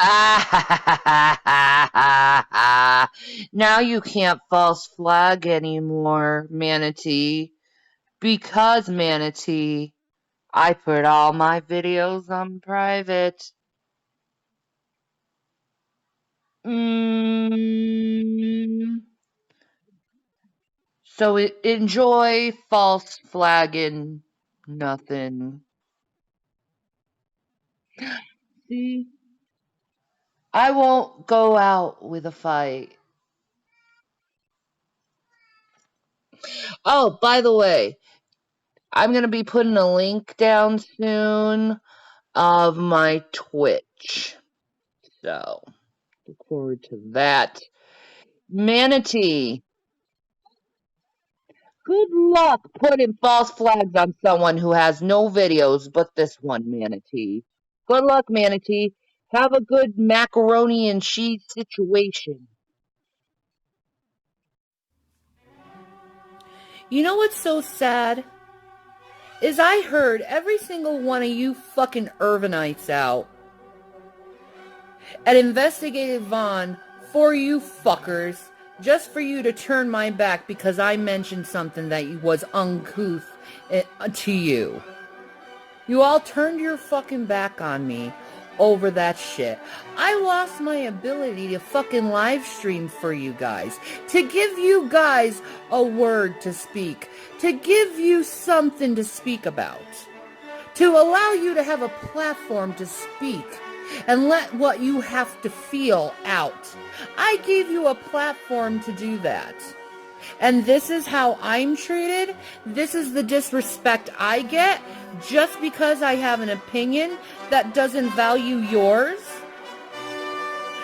Ah, now you can't false flag anymore, Manatee. Because, Manatee, I put all my videos on private. Mm, so enjoy false flagging nothing. See, I won't go out with a fight. Oh, by the way, I'm going to be putting a link down soon of my Twitch. So, look forward to that. Manatee, good luck putting false flags on someone who has no videos but this one, Manatee. Good luck, Manatee. Have a good macaroni and cheese situation. You know what's so sad? Is I heard every single one of you fucking Irvinites out and investigated Vaughn for you fuckers just for you to turn my back because I mentioned something that was uncouth to you. You all turned your fucking back on me over that shit. I lost my ability to fucking live stream for you guys, to give you guys a word to speak, to give you something to speak about, to allow you to have a platform to speak and let what you have to feel out. I gave you a platform to do that. And this is how I'm treated. This is the disrespect I get just because I have an opinion that doesn't value yours.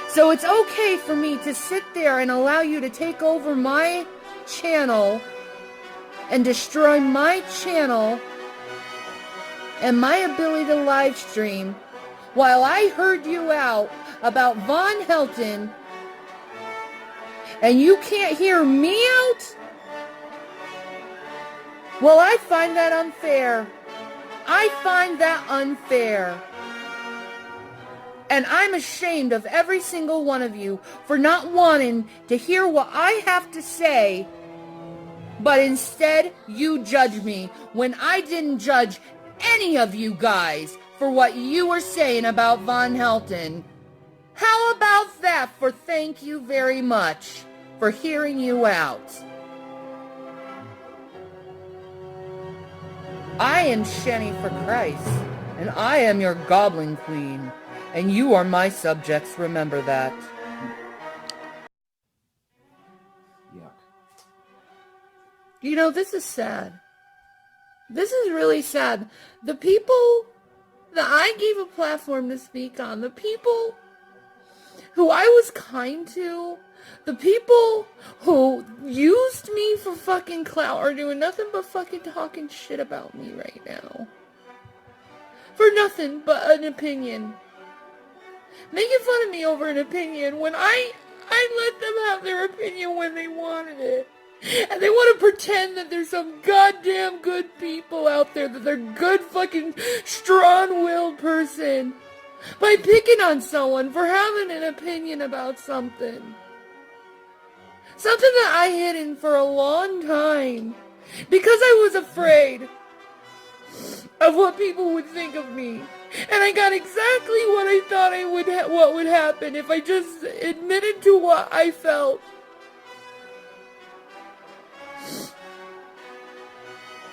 So it's okay for me to sit there and allow you to take over my channel and destroy my channel and my ability to live stream while I heard you out about Von Helton and you can't hear me out? Well, I find that unfair. I find that unfair. And I'm ashamed of every single one of you for not wanting to hear what I have to say, but instead you judge me when I didn't judge any of you guys for what you were saying about Von Helton. How about that for thank you very much for hearing you out? I am Shanny for Christ, and I am your Goblin Queen, and you are my subjects, remember that. Yuck. You know, this is sad. This is really sad. The people that I gave a platform to speak on, the people who I was kind to, the people who used me for fucking clout are doing nothing but fucking talking shit about me right now. For nothing but an opinion. Making fun of me over an opinion when I let them have their opinion when they wanted it. And they want to pretend that there's some goddamn good people out there, that they're good fucking strong-willed person by picking on someone for having an opinion about something. Something that I hidden for a long time because I was afraid of what people would think of me. And I got exactly what I thought what would happen if I just admitted to what I felt.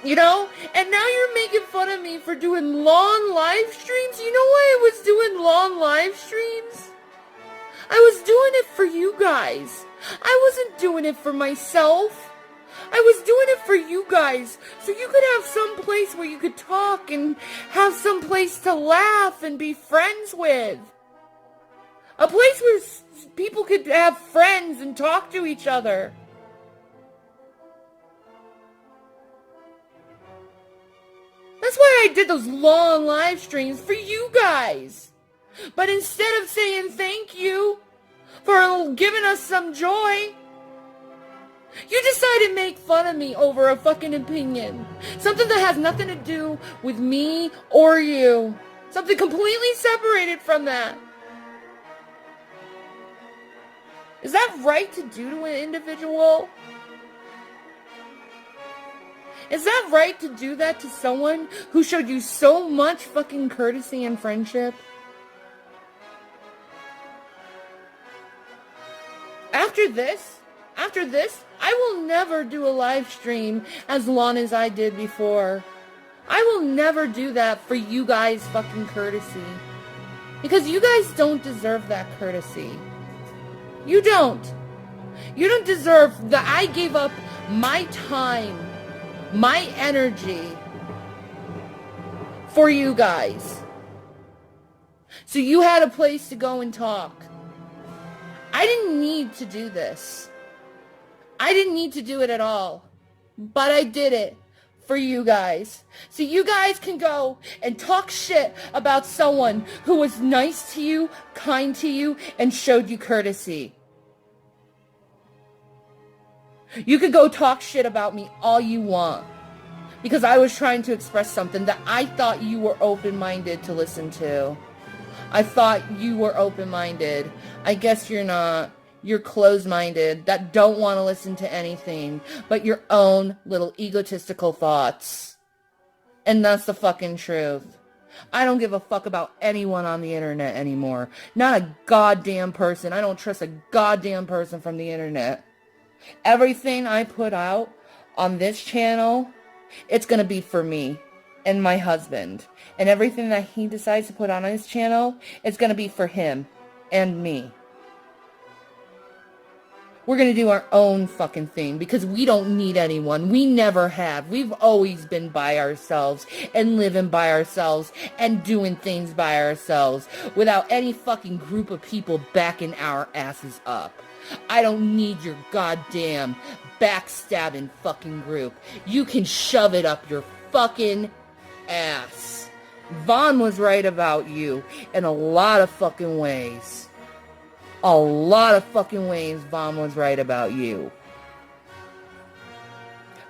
You know? And now you're making fun of me for doing long live streams? You know why I was doing long live streams? I was doing it for you guys. I wasn't doing it for myself. I was doing it for you guys, so you could have some place where you could talk and have some place to laugh and be friends with. A place where people could have friends and talk to each other. That's why I did those long live streams for you guys. But instead of saying thank you for giving us some joy, you decided to make fun of me over a fucking opinion. Something that has nothing to do with me or you. Something completely separated from that. Is that right to do to an individual? Is that right to do that to someone who showed you so much fucking courtesy and friendship? After this, I will never do a live stream as long as I did before. I will never do that for you guys' fucking courtesy. Because you guys don't deserve that courtesy. You don't. You don't deserve that. I gave up my time, my energy for you guys. So you had a place to go and talk. I didn't need to do this. I didn't need to do it at all. But I did it for you guys. So you guys can go and talk shit about someone who was nice to you, kind to you, and showed you courtesy. You could go talk shit about me all you want. Because I was trying to express something that I thought you were open-minded to listen to. I thought you were open-minded. I guess you're not. You're closed-minded that don't want to listen to anything but your own little egotistical thoughts. And that's the fucking truth. I don't give a fuck about anyone on the internet anymore. Not a goddamn person. I don't trust a goddamn person from the internet. Everything I put out on this channel, it's gonna be for me and my husband. And everything that he decides to put on his channel, it's gonna be for him and me. We're gonna do our own fucking thing because we don't need anyone. We never have. We've always been by ourselves and living by ourselves and doing things by ourselves without any fucking group of people backing our asses up. I don't need your goddamn backstabbing fucking group. You can shove it up your fucking ass. Vaughn was right about you in a lot of fucking ways. A lot of fucking ways Vaughn was right about you.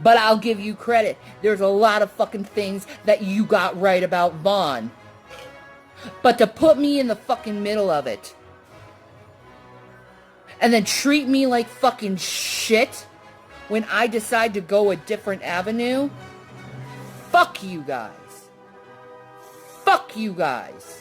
But I'll give you credit. There's a lot of fucking things that you got right about Vaughn. But to put me in the fucking middle of it and then treat me like fucking shit when I decide to go a different avenue, fuck you guys. Fuck you guys.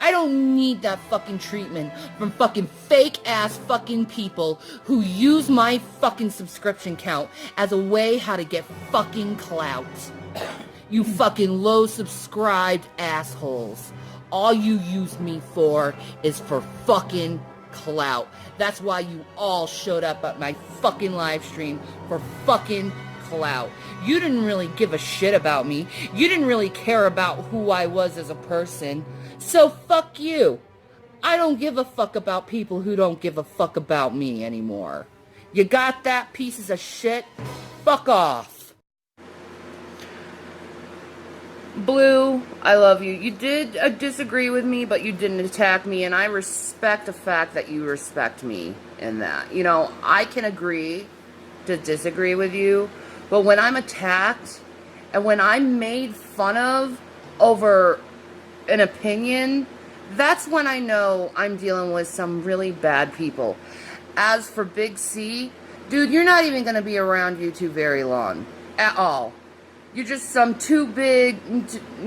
I don't need that fucking treatment from fucking fake-ass fucking people who use my fucking subscription count as a way how to get fucking clout. You fucking low-subscribed assholes. All you use me for is for fucking clout. That's why you all showed up at my fucking live stream for fucking clout. You didn't really give a shit about me. You didn't really care about who I was as a person. So fuck you. I don't give a fuck about people who don't give a fuck about me anymore. You got that, pieces of shit? Fuck off. Blue, I love you. You did disagree with me, but you didn't attack me, and I respect the fact that you respect me in that. You know, I can agree to disagree with you, but when I'm attacked and when I'm made fun of over an opinion, that's when I know I'm dealing with some really bad people. As for Big C, dude, you're not even going to be around YouTube very long. At all. You're just some too big,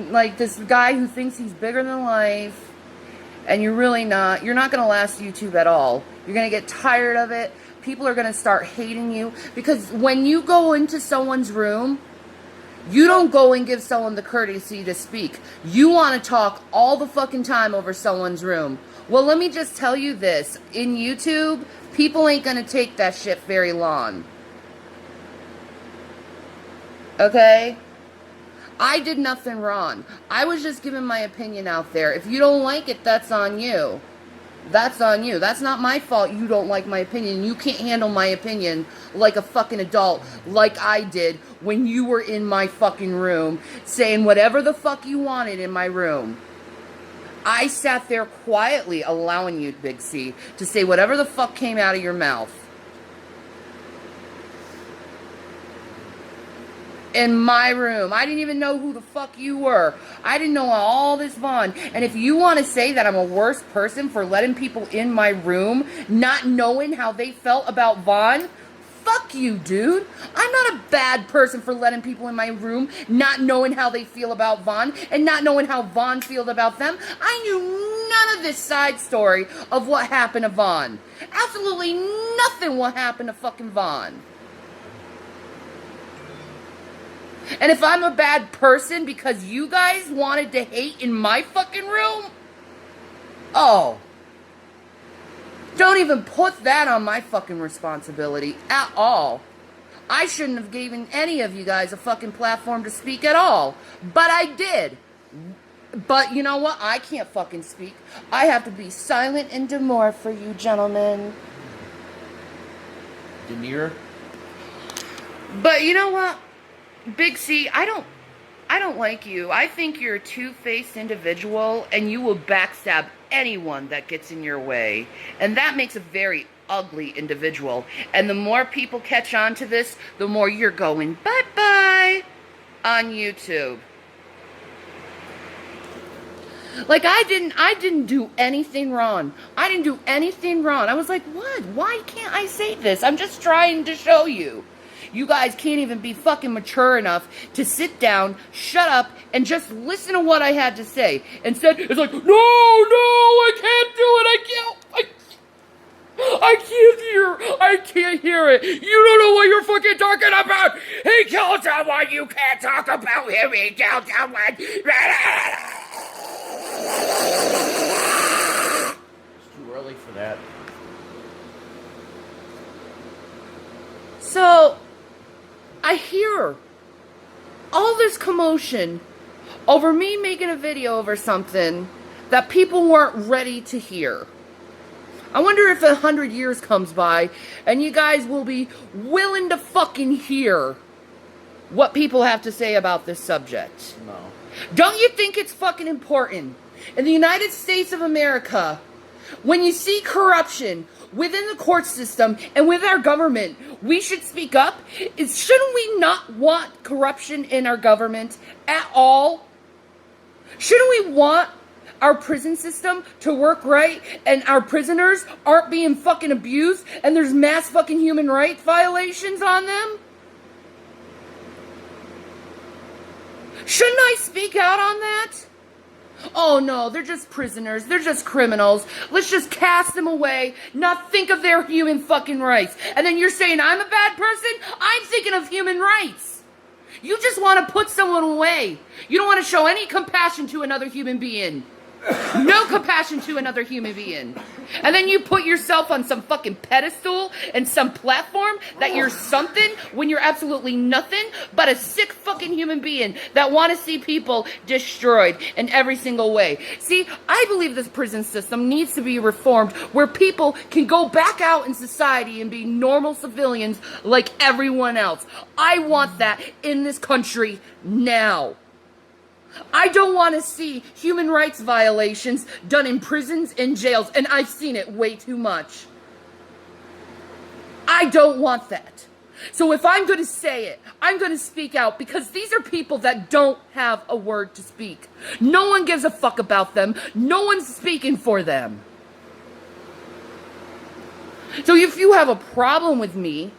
like this guy who thinks he's bigger than life, and you're really not. You're not going to last YouTube at all. You're going to get tired of it. People are going to start hating you, because when you go into someone's room, you don't go and give someone the courtesy to speak. You want to talk all the fucking time over someone's room. Well, let me just tell you this. In YouTube, people ain't going to take that shit very long. Okay? I did nothing wrong. I was just giving my opinion out there. If you don't like it, that's on you. That's on you. That's not my fault you don't like my opinion. You can't handle my opinion like a fucking adult, like I did when you were in my fucking room saying whatever the fuck you wanted in my room. I sat there quietly allowing you, Big C, to say whatever the fuck came out of your mouth. in my room. I didn't even know who the fuck you were. I didn't know all this, Vaughn. And if you want to say that I'm a worse person for letting people in my room, not knowing how they felt about Vaughn, fuck you, dude. I'm not a bad person for letting people in my room, not knowing how they feel about Vaughn, and not knowing how Vaughn feels about them. I knew none of this side story of what happened to Vaughn. Absolutely nothing what happened to fucking Vaughn. And if I'm a bad person because you guys wanted to hate in my fucking room, oh, don't even put that on my fucking responsibility at all. I shouldn't have given any of you guys a fucking platform to speak at all. But I did. But you know what? I can't fucking speak. I have to be silent and demure for you gentlemen. Demure? But you know what? Big C, I don't like you. I think you're a two-faced individual, and you will backstab anyone that gets in your way. And that makes a very ugly individual. And the more people catch on to this, the more you're going bye-bye on YouTube. Like, I didn't do anything wrong. I didn't do anything wrong. I was like, what? Why can't I say this? I'm just trying to show you. You guys can't even be fucking mature enough to sit down, shut up, and just listen to what I had to say. Instead, it's like, no, I can't do it. I can't hear it. You don't know what you're fucking talking about. He killed someone. You can't talk about him. He killed someone. It's too early for that. So, I hear all this commotion over me making a video over something that people weren't ready to hear. I wonder if 100 years comes by and you guys will be willing to fucking hear what people have to say about this subject. No. Don't you think it's fucking important? In the United States of America, when you see corruption within the court system and with our government, we should speak up. Shouldn't we not want corruption in our government at all? Shouldn't we want our prison system to work right and our prisoners aren't being fucking abused and there's mass fucking human rights violations on them? Shouldn't I speak out on that? Oh no, they're just prisoners. They're just criminals. Let's just cast them away, not think of their human fucking rights. And then you're saying I'm a bad person? I'm thinking of human rights. You just want to put someone away. You don't want to show any compassion to another human being. No compassion to another human being. And then you put yourself on some fucking pedestal and some platform that you're something when you're absolutely nothing but a sick fucking human being that want to see people destroyed in every single way. See, I believe this prison system needs to be reformed where people can go back out in society and be normal civilians like everyone else. I want that in this country now. I don't want to see human rights violations done in prisons and jails, and I've seen it way too much. I don't want that. So if I'm going to say it, I'm going to speak out because these are people that don't have a word to speak. No one gives a fuck about them. No one's speaking for them. So if you have a problem with me,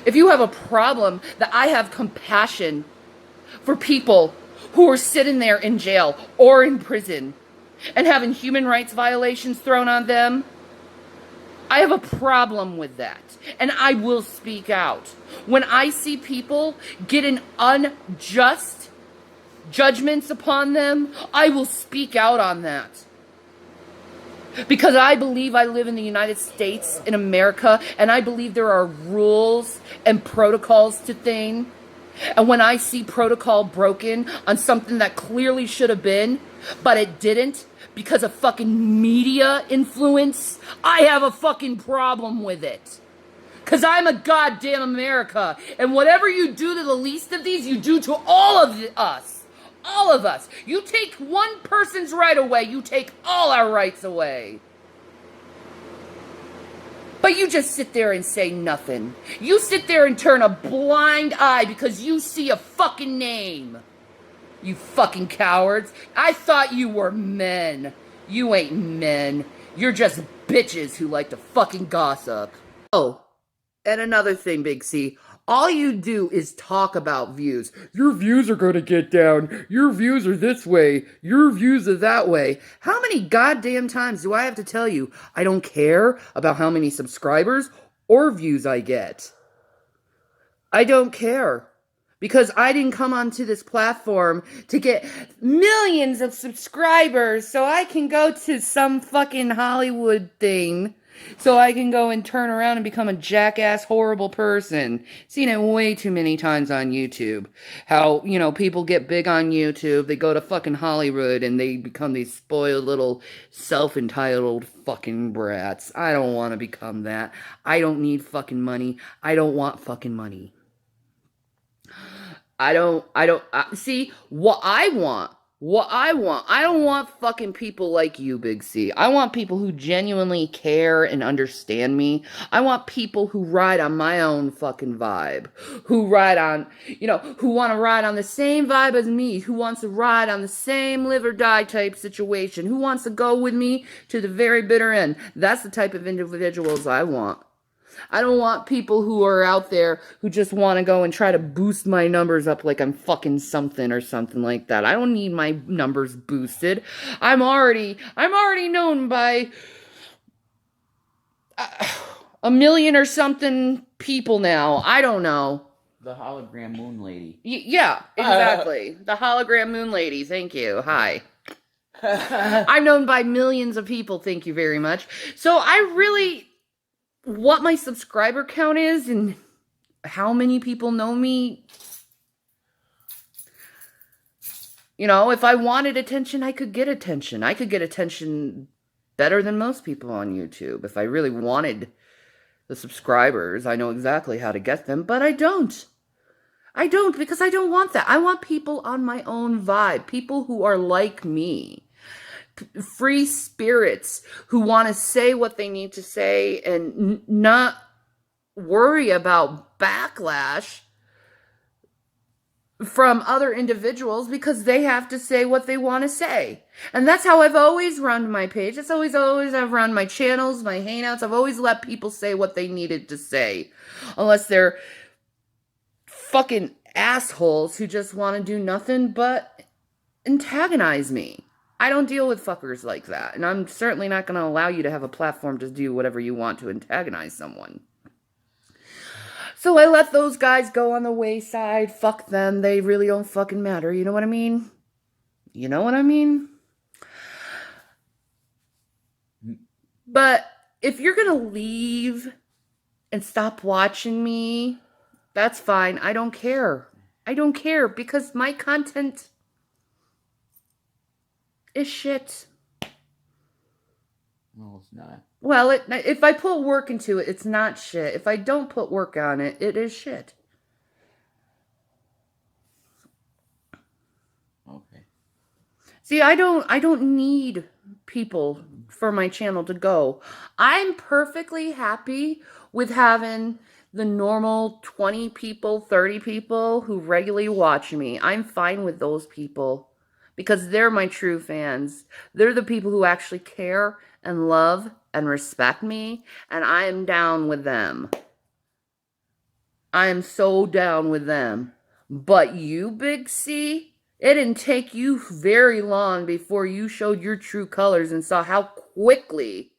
if you have a problem that I have compassion for people who are sitting there in jail or in prison and having human rights violations thrown on them, I have a problem with that. And I will speak out. When I see people getting unjust judgments upon them, I will speak out on that. Because I believe I live in the United States, in America, and I believe there are rules and protocols to things. And when I see protocol broken on something that clearly should have been, but it didn't because of fucking media influence, I have a fucking problem with it. Because I'm a goddamn America. And whatever you do to the least of these, you do to all of us. All of us. You take one person's right away, you take all our rights away. But you just sit there and say nothing. You sit there and turn a blind eye because you see a fucking name. You fucking cowards. I thought you were men. You ain't men. You're just bitches who like to fucking gossip. Oh, and another thing, Big C. All you do is talk about views. Your views are gonna get down. Your views are this way. Your views are that way. How many goddamn times do I have to tell you I don't care about how many subscribers or views I get? I don't care. Because I didn't come onto this platform to get millions of subscribers so I can go to some fucking Hollywood thing so I can go and turn around and become a jackass, horrible person. Seen it way too many times on YouTube. How, people get big on YouTube, they go to fucking Hollywood and they become these spoiled little self-entitled fucking brats. I don't want to become that. I don't need fucking money. I don't want fucking money. See, what I want. I don't want fucking people like you, Big C. I want people who genuinely care and understand me. I want people who ride on my own fucking vibe. Who ride on, who want to ride on the same vibe as me. Who wants to ride on the same live or die type situation. Who wants to go with me to the very bitter end. That's the type of individuals I want. I don't want people who are out there who just want to go and try to boost my numbers up like I'm fucking something or something like that. I don't need my numbers boosted. I'm already known by a million or something people now. I don't know. The hologram moon lady. Yeah, exactly. The hologram moon lady. Thank you. Hi. I'm known by millions of people. Thank you very much. So what my subscriber count is and how many people know me. If I wanted attention, I could get attention. I could get attention better than most people on YouTube. If I really wanted the subscribers, I know exactly how to get them, but I don't. I don't because I don't want that. I want people on my own vibe, people who are like me. Free spirits who want to say what they need to say and not worry about backlash from other individuals because they have to say what they want to say. And that's how I've always run my page. That's always I've run my channels, my hangouts. I've always let people say what they needed to say. Unless they're fucking assholes who just want to do nothing but antagonize me. I don't deal with fuckers like that, and I'm certainly not going to allow you to have a platform to do whatever you want to antagonize someone. So I let those guys go on the wayside. Fuck them. They really don't fucking matter. You know what I mean? You know what I mean? But if you're going to leave and stop watching me, that's fine. I don't care. I don't care because my content is shit. No, it's not. Well, if I put work into it, it's not shit. If I don't put work on it, it is shit. Okay. See, I don't need people for my channel to go. I'm perfectly happy with having the normal 20 people, 30 people who regularly watch me. I'm fine with those people. Because they're my true fans. They're the people who actually care and love and respect me. And I am down with them. I am so down with them. But you, Big C, it didn't take you very long before you showed your true colors and saw how quickly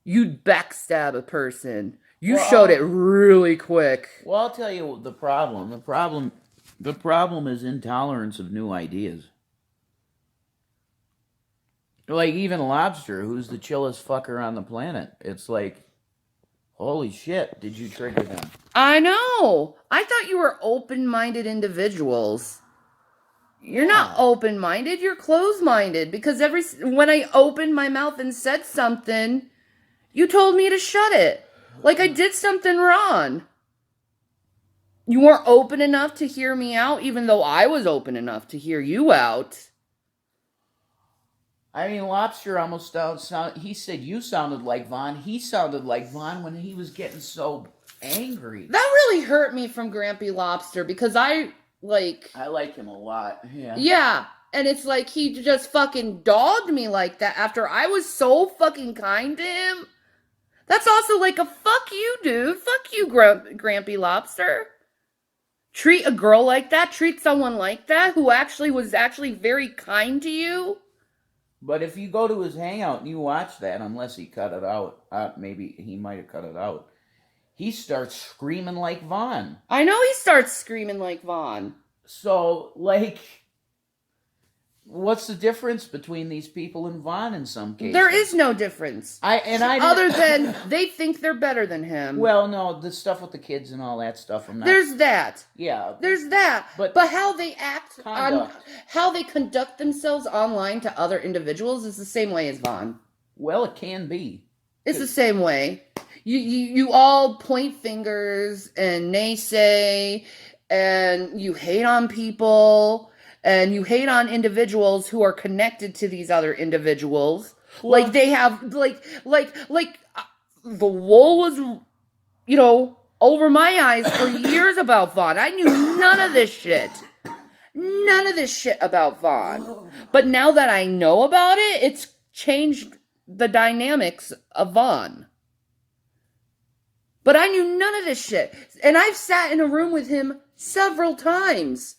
you'd backstab a person. You showed it really quick. Well, I'll tell you the problem. The problem is intolerance of new ideas. Like even Lobster, who's the chillest fucker on the planet. It's like, holy shit, did you trigger them? I know. I thought you were open-minded individuals. You're not open-minded, you're closed-minded. Because when I opened my mouth and said something, you told me to shut it. Like I did something wrong. You weren't open enough to hear me out, even though I was open enough to hear you out. I mean, Lobster almost sound. He said you sounded like Vaughn. He sounded like Vaughn when he was getting so angry. That really hurt me from Grampy Lobster because I like him a lot. Yeah. Yeah. And it's like he just fucking dogged me like that after I was so fucking kind to him. That's also like a fuck you, dude. Fuck you, Grampy Lobster. Treat a girl like that, treat someone like that who was actually very kind to you. But if you go to his hangout and you watch that, unless he cut it out, maybe he might have cut it out. He starts screaming like Vaughn. I know he starts screaming like Vaughn. So, like, what's the difference between these people and Vaughn in some cases? There is no difference. Other than they think they're better than him. Well, no, the stuff with the kids and all that stuff. There's that. Yeah. There's that. But how they act how they conduct themselves online to other individuals is the same way as Vaughn. Well, it can be. It's the same way. You all point fingers and naysay and you hate on people and you hate on individuals who are connected to these other individuals. Well, like they have like the wool was, you know, over my eyes for years about Vaughn. I knew none of this shit. None of this shit about Vaughn. But now that I know about it, it's changed the dynamics of Vaughn. But I knew none of this shit. And I've sat in a room with him several times.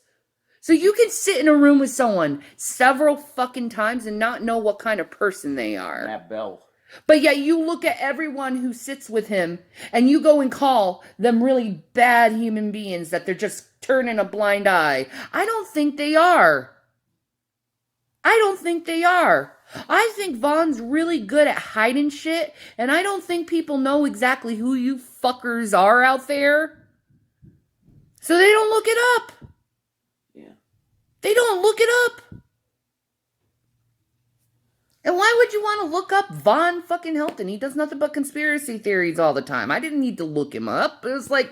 So you can sit in a room with someone several fucking times and not know what kind of person they are. That bell. But yet you look at everyone who sits with him and you go and call them really bad human beings that they're just turning a blind eye. I don't think they are. I don't think they are. I think Vaughn's really good at hiding shit, and I don't think people know exactly who you fuckers are out there. So they don't look it up. Yeah. They don't look it up. And why would you want to look up Vaughn fucking Helton? He does nothing but conspiracy theories all the time. I didn't need to look him up. It was like...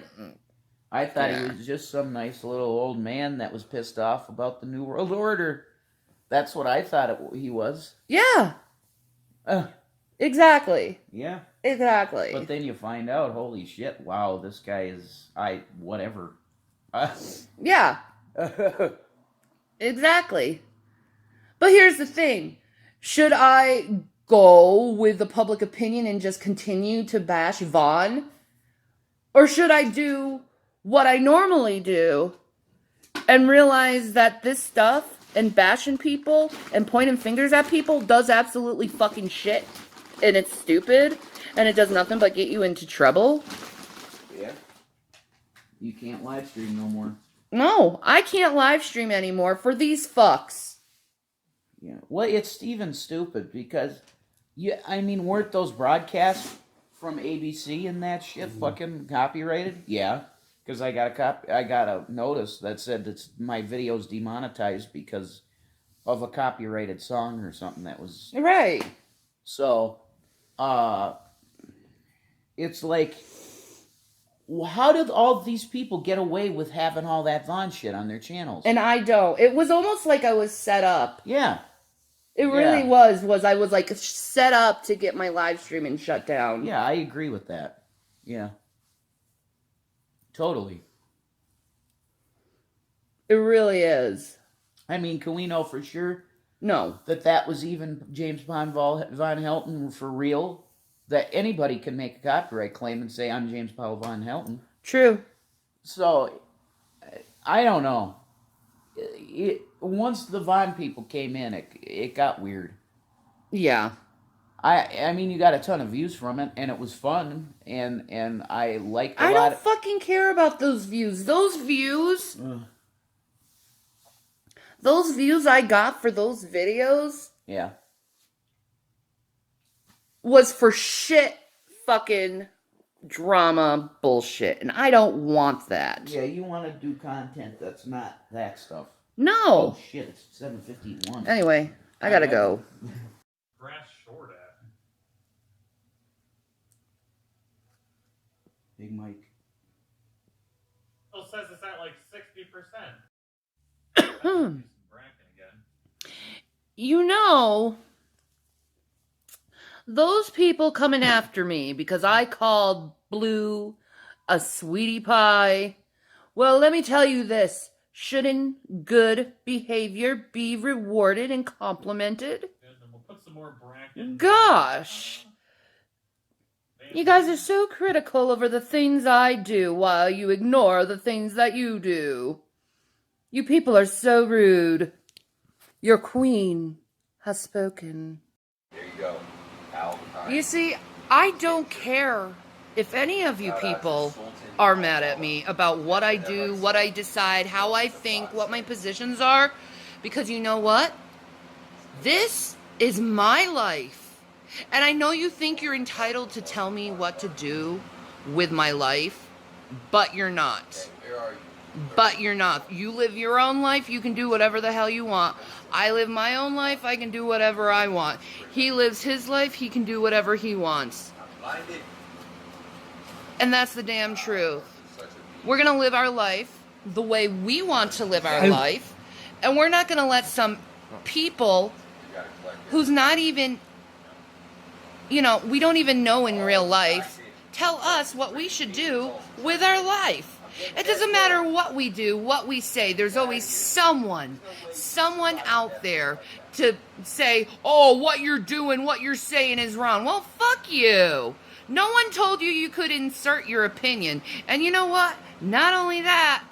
I thought he was just some nice little old man that was pissed off about the New World Order. That's what I thought he was. Yeah. Exactly. Yeah. Exactly. But then you find out, holy shit, wow, this guy is... whatever. Yeah. Exactly. But here's the thing. Should I go with the public opinion and just continue to bash Vaughn? Or should I do what I normally do and realize that this stuff and bashing people and pointing fingers at people does absolutely fucking shit and it's stupid and it does nothing but get you into trouble? Yeah. You can't live stream no more. No, I can't live stream anymore for these fucks. Yeah. Well, it's even stupid because, weren't those broadcasts from ABC and that shit fucking copyrighted? Yeah. Because I got a notice that said that my video's demonetized because of a copyrighted song or something that was... Right. So, it's like, how did all these people get away with having all that Vaughn shit on their channels? And I don't. It was almost like I was set up. Yeah. It really was I was like set up to get my live streaming shut down. Yeah, I agree with that. Yeah. Totally. It really is. I mean, can we know for sure? No. That was even James Von Helton for real? That anybody can make a copyright claim and say, I'm James Paul Von Helton. True. So, I don't know. Once the Vaughn people came in, it got weird. Yeah. I mean, you got a ton of views from it, and it was fun, and I liked a lot. I don't fucking care about those views. Those views I got for those videos... Yeah. was for shit fucking drama bullshit. And I don't want that. Yeah, you want to do content that's not that stuff. No. Oh, shit, it's 7:51. Anyway, I gotta go. Grass short at. Big Mike. Still says it's at like 60%. You know, Those people coming after me because I called Blue a sweetie pie. Well, let me tell you this. Shouldn't good behavior be rewarded and complimented? Then we'll put some more brackets. Gosh. You guys are so critical over the things I do while you ignore the things that you do. You people are so rude. Your queen has spoken. There you go. You see, I don't care if any of you people are mad at me about what I do, what I decide, how I think, what my positions are, because you know what? This is my life. And I know you think you're entitled to tell me what to do with my life, but you're not. But you're not. You live your own life, you can do whatever the hell you want. I live my own life, I can do whatever I want. He lives his life, he can do whatever he wants. And that's the damn truth. We're gonna live our life the way we want to live our life, and we're not gonna let some people who's not even, we don't even know in real life, tell us what we should do with our life. It doesn't matter what we do, what we say. There's always someone out there to say, oh, what you're doing, what you're saying is wrong. Well, fuck you. No one told you could insert your opinion. And you know what? Not only that,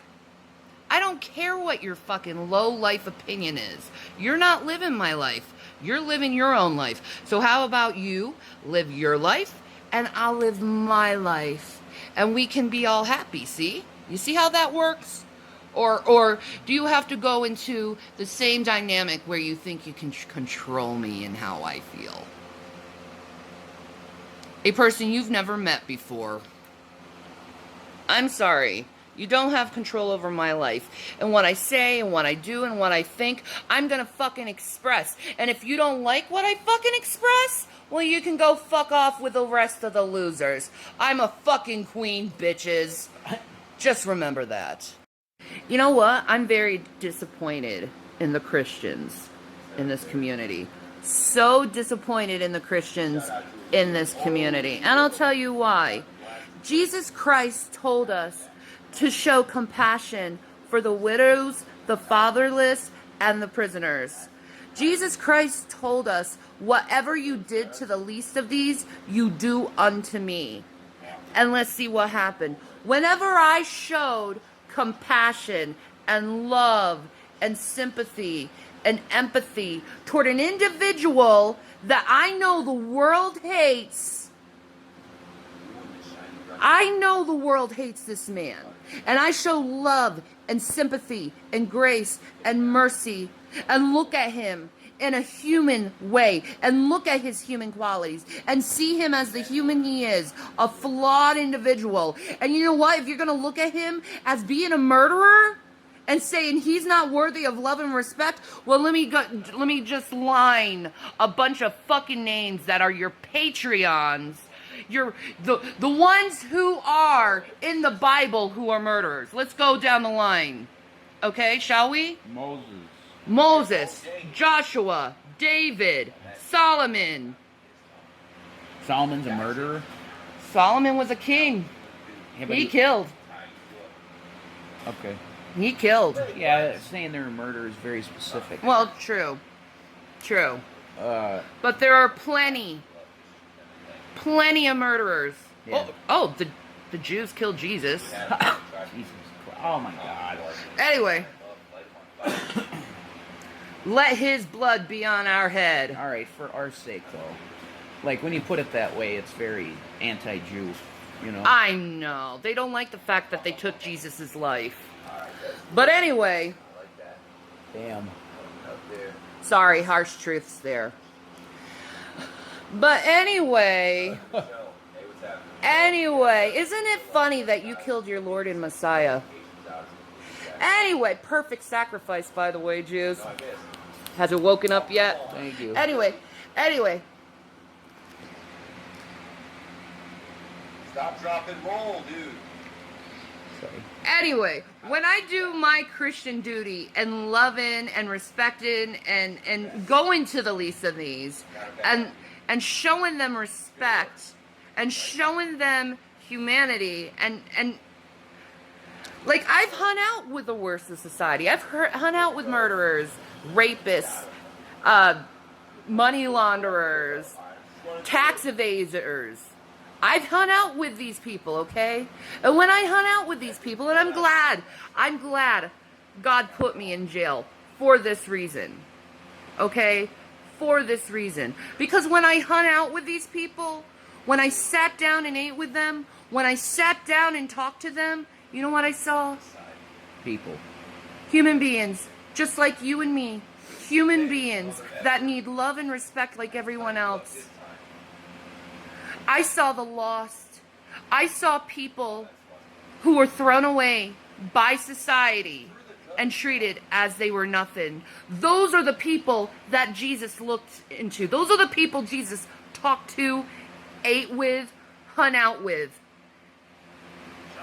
I don't care what your fucking low life opinion is. You're not living my life. You're living your own life. So how about you live your life and I'll live my life, and we can be all happy, see? You see how that works? Or do you have to go into the same dynamic where you think you can control me and how I feel? A person you've never met before. I'm sorry. You don't have control over my life. And what I say and what I do and what I think, I'm gonna fucking express. And if you don't like what I fucking express, well, you can go fuck off with the rest of the losers. I'm a fucking queen, bitches. Just remember that. You know what? I'm very disappointed in the Christians in this community. So disappointed in the Christians in this community. And I'll tell you why. Jesus Christ told us to show compassion for the widows, the fatherless, and the prisoners. Jesus Christ told us, whatever you did to the least of these, you do unto me. And let's see what happened. Whenever I showed compassion and love and sympathy and empathy toward an individual that I know the world hates, I know the world hates this man, and I show love and sympathy and grace and mercy and look at him in a human way and look at his human qualities and see him as the human he is, a flawed individual. And you know what? If you're going to look at him as being a murderer and saying he's not worthy of love and respect, well, let me just line a bunch of fucking names that are your Patreons. You're the ones who are in the Bible who are murderers. Let's go down the line. Okay, shall we? Moses, Joshua, David, Solomon. Solomon's a murderer? Solomon was a king. Yeah, but He killed. Okay. He killed. Yeah, saying they're a murderer is very specific. Well, true. But there are plenty of murderers. Yeah. Oh, the Jews killed Jesus. Jesus Christ. Oh my God. Anyway. Let his blood be on our head. All right, for our sake, though. Like, when you put it that way, it's very anti-Jew, you know? I know. They don't like the fact that they took Jesus' life. But anyway. Damn. Sorry, harsh truths there. But anyway. Isn't it funny that you killed your Lord and Messiah? Anyway, perfect sacrifice, by the way, Jews. Has it woken up yet? Thank you. Anyway. Stop, drop, and roll, dude. Sorry. Anyway, when I do my Christian duty and loving and respecting and going to the least of these and and showing them respect and showing them humanity and like, I've hung out with the worst of society. I've hung out with murderers, rapists, money launderers, tax evaders. I've hung out with these people, okay? And when I hung out with these people, and I'm glad God put me in jail for this reason, okay? For this reason. Because when I hung out with these people, when I sat down and ate with them, when I sat down and talked to them, you know what I saw? People. Human beings, just like you and me. Human beings that need love and respect like everyone else. I saw the lost. I saw people who were thrown away by society and treated as they were nothing. Those are the people that Jesus looked into. Those are the people Jesus talked to, ate with, hung out with.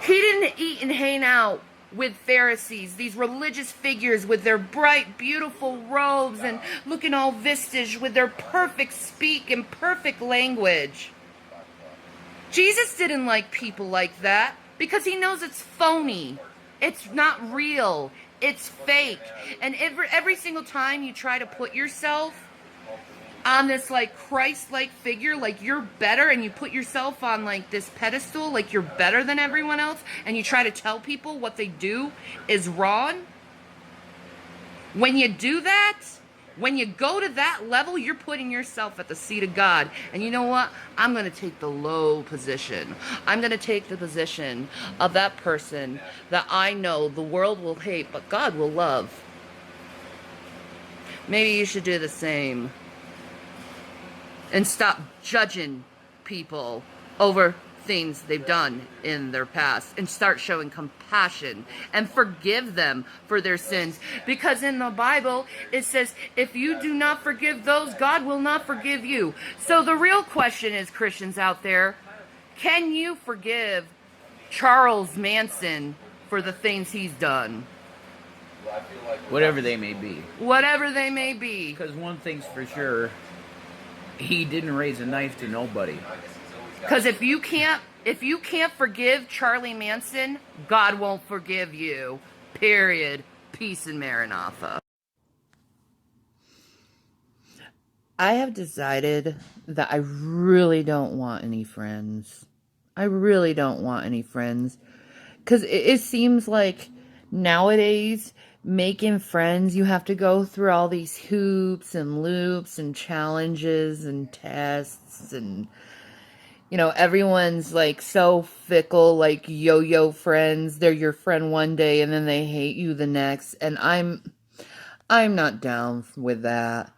He didn't eat and hang out with Pharisees, these religious figures with their bright, beautiful robes and looking all vistage with their perfect speak and perfect language. Jesus didn't like people like that because he knows it's phony. It's not real. It's fake. And every single time you try to put yourself on this like Christ-like figure, like you're better, and you put yourself on like this pedestal, like you're better than everyone else, and you try to tell people what they do is wrong. When you do that, when you go to that level, you're putting yourself at the seat of God. And you know what? I'm going to take the low position. I'm going to take the position of that person that I know the world will hate, but God will love. Maybe you should do the same. And stop judging people over things they've done in their past, and start showing compassion and forgive them for their sins. Because in the Bible, it says, if you do not forgive those, God will not forgive you. So the real question is, Christians out there, can you forgive Charles Manson for the things he's done? Whatever they may be. Whatever they may be. Because one thing's for sure, he didn't raise a knife to nobody. Because if you can't forgive Charlie Manson, God won't forgive you. Period. Peace and Maranatha. I have decided that I really don't want any friends. I really don't want any friends. Because it seems like nowadays, making friends, you have to go through all these hoops and loops and challenges and tests, and you know, everyone's like so fickle, like yo-yo friends. They're your friend one day and then they hate you the next, and I'm not down with that.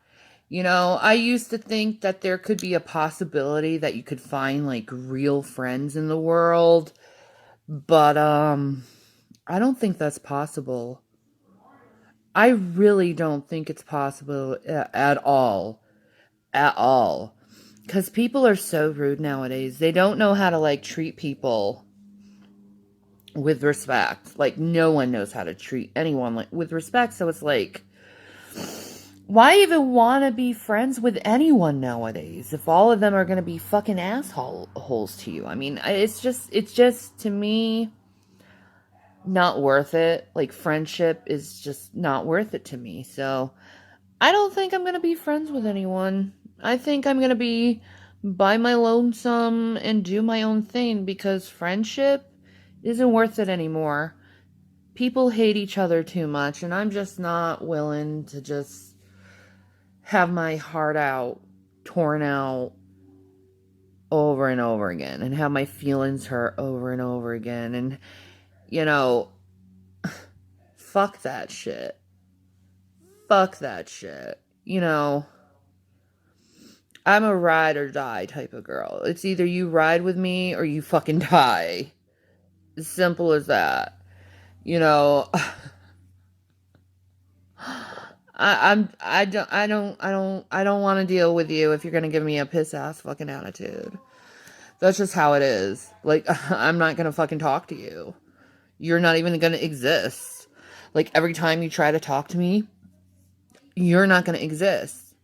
You know, I used to think that there could be a possibility that you could find like real friends in the world, but I don't think that's possible. I really don't think it's possible at all. At all. Because people are so rude nowadays. They don't know how to, like, treat people with respect. Like, no one knows how to treat anyone like with respect. So it's like, why even want to be friends with anyone nowadays if all of them are going to be fucking assholes to you? I mean, it's just, to me, not worth it. Like, friendship is just not worth it to me. So I don't think I'm going to be friends with anyone. I think I'm going to be by my lonesome and do my own thing, because friendship isn't worth it anymore. People hate each other too much, and I'm just not willing to just have my heart out, torn out over and over again, and have my feelings hurt over and over again. And, you know, fuck that shit. Fuck that shit. You know, I'm a ride or die type of girl. It's either you ride with me or you fucking die. As simple as that. You know, I don't want to deal with you if you're gonna give me a piss ass fucking attitude. That's just how it is. Like, I'm not gonna fucking talk to you. You're not even gonna exist. Like, every time you try to talk to me, you're not gonna exist.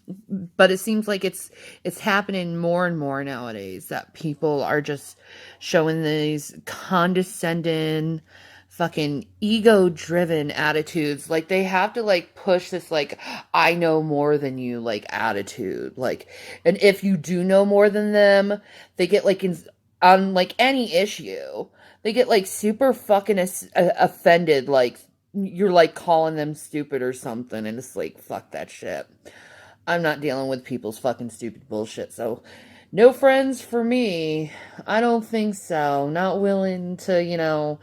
But it seems like it's happening more and more nowadays that people are just showing these condescending, fucking ego-driven attitudes. Like they have to like push this like I know more than you like attitude. Like, and if you do know more than them, they get like on like any issue, they get like super fucking offended. Like you're like calling them stupid or something, and it's like fuck that shit. I'm not dealing with people's fucking stupid bullshit. So, no friends for me. I don't think so. Not willing to,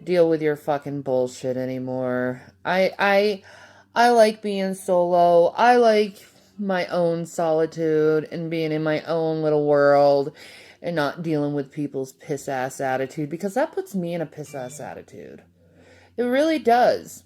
deal with your fucking bullshit anymore. I like being solo. I like my own solitude and being in my own little world and not dealing with people's piss ass attitude, because that puts me in a piss ass attitude. It really does.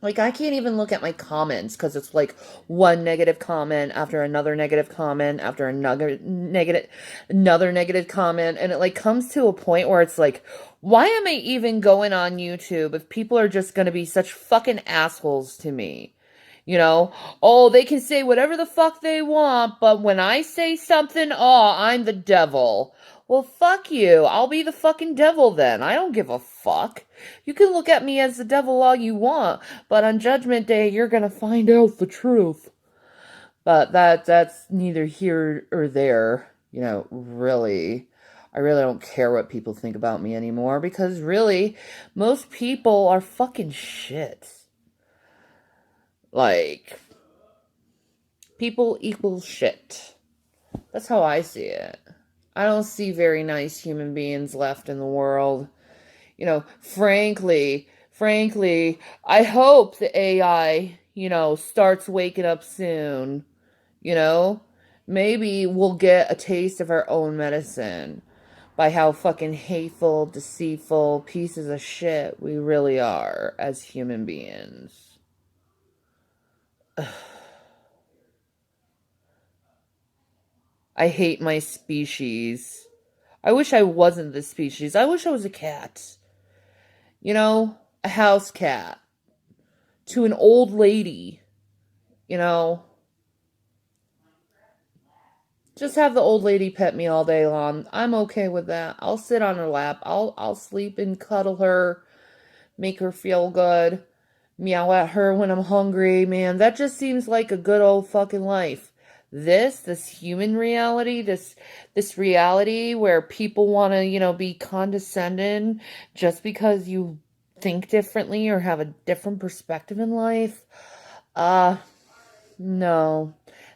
Like, I can't even look at my comments because it's like one negative comment after another negative comment after another negative comment. And it like comes to a point where it's like, why am I even going on YouTube if people are just going to be such fucking assholes to me? You know, oh, they can say whatever the fuck they want, but when I say something, oh, I'm the devil. Well, fuck you. I'll be the fucking devil then. I don't give a fuck. You can look at me as the devil all you want, but on Judgment Day, you're gonna find out the truth. But that's neither here or there. Really. I really don't care what people think about me anymore, because really, most people are fucking shit. Like, people equal shit. That's how I see it. I don't see very nice human beings left in the world. Frankly, I hope the AI, starts waking up soon. Maybe we'll get a taste of our own medicine by how fucking hateful, deceitful pieces of shit we really are as human beings. I hate my species. I wish I wasn't this species. I wish I was a cat. A house cat. To an old lady. Just have the old lady pet me all day long. I'm okay with that. I'll sit on her lap. I'll sleep and cuddle her, make her feel good, meow at her when I'm hungry. Man, that just seems like a good old fucking life. This human reality, this reality where people want to, be condescending just because you think differently or have a different perspective in life. No.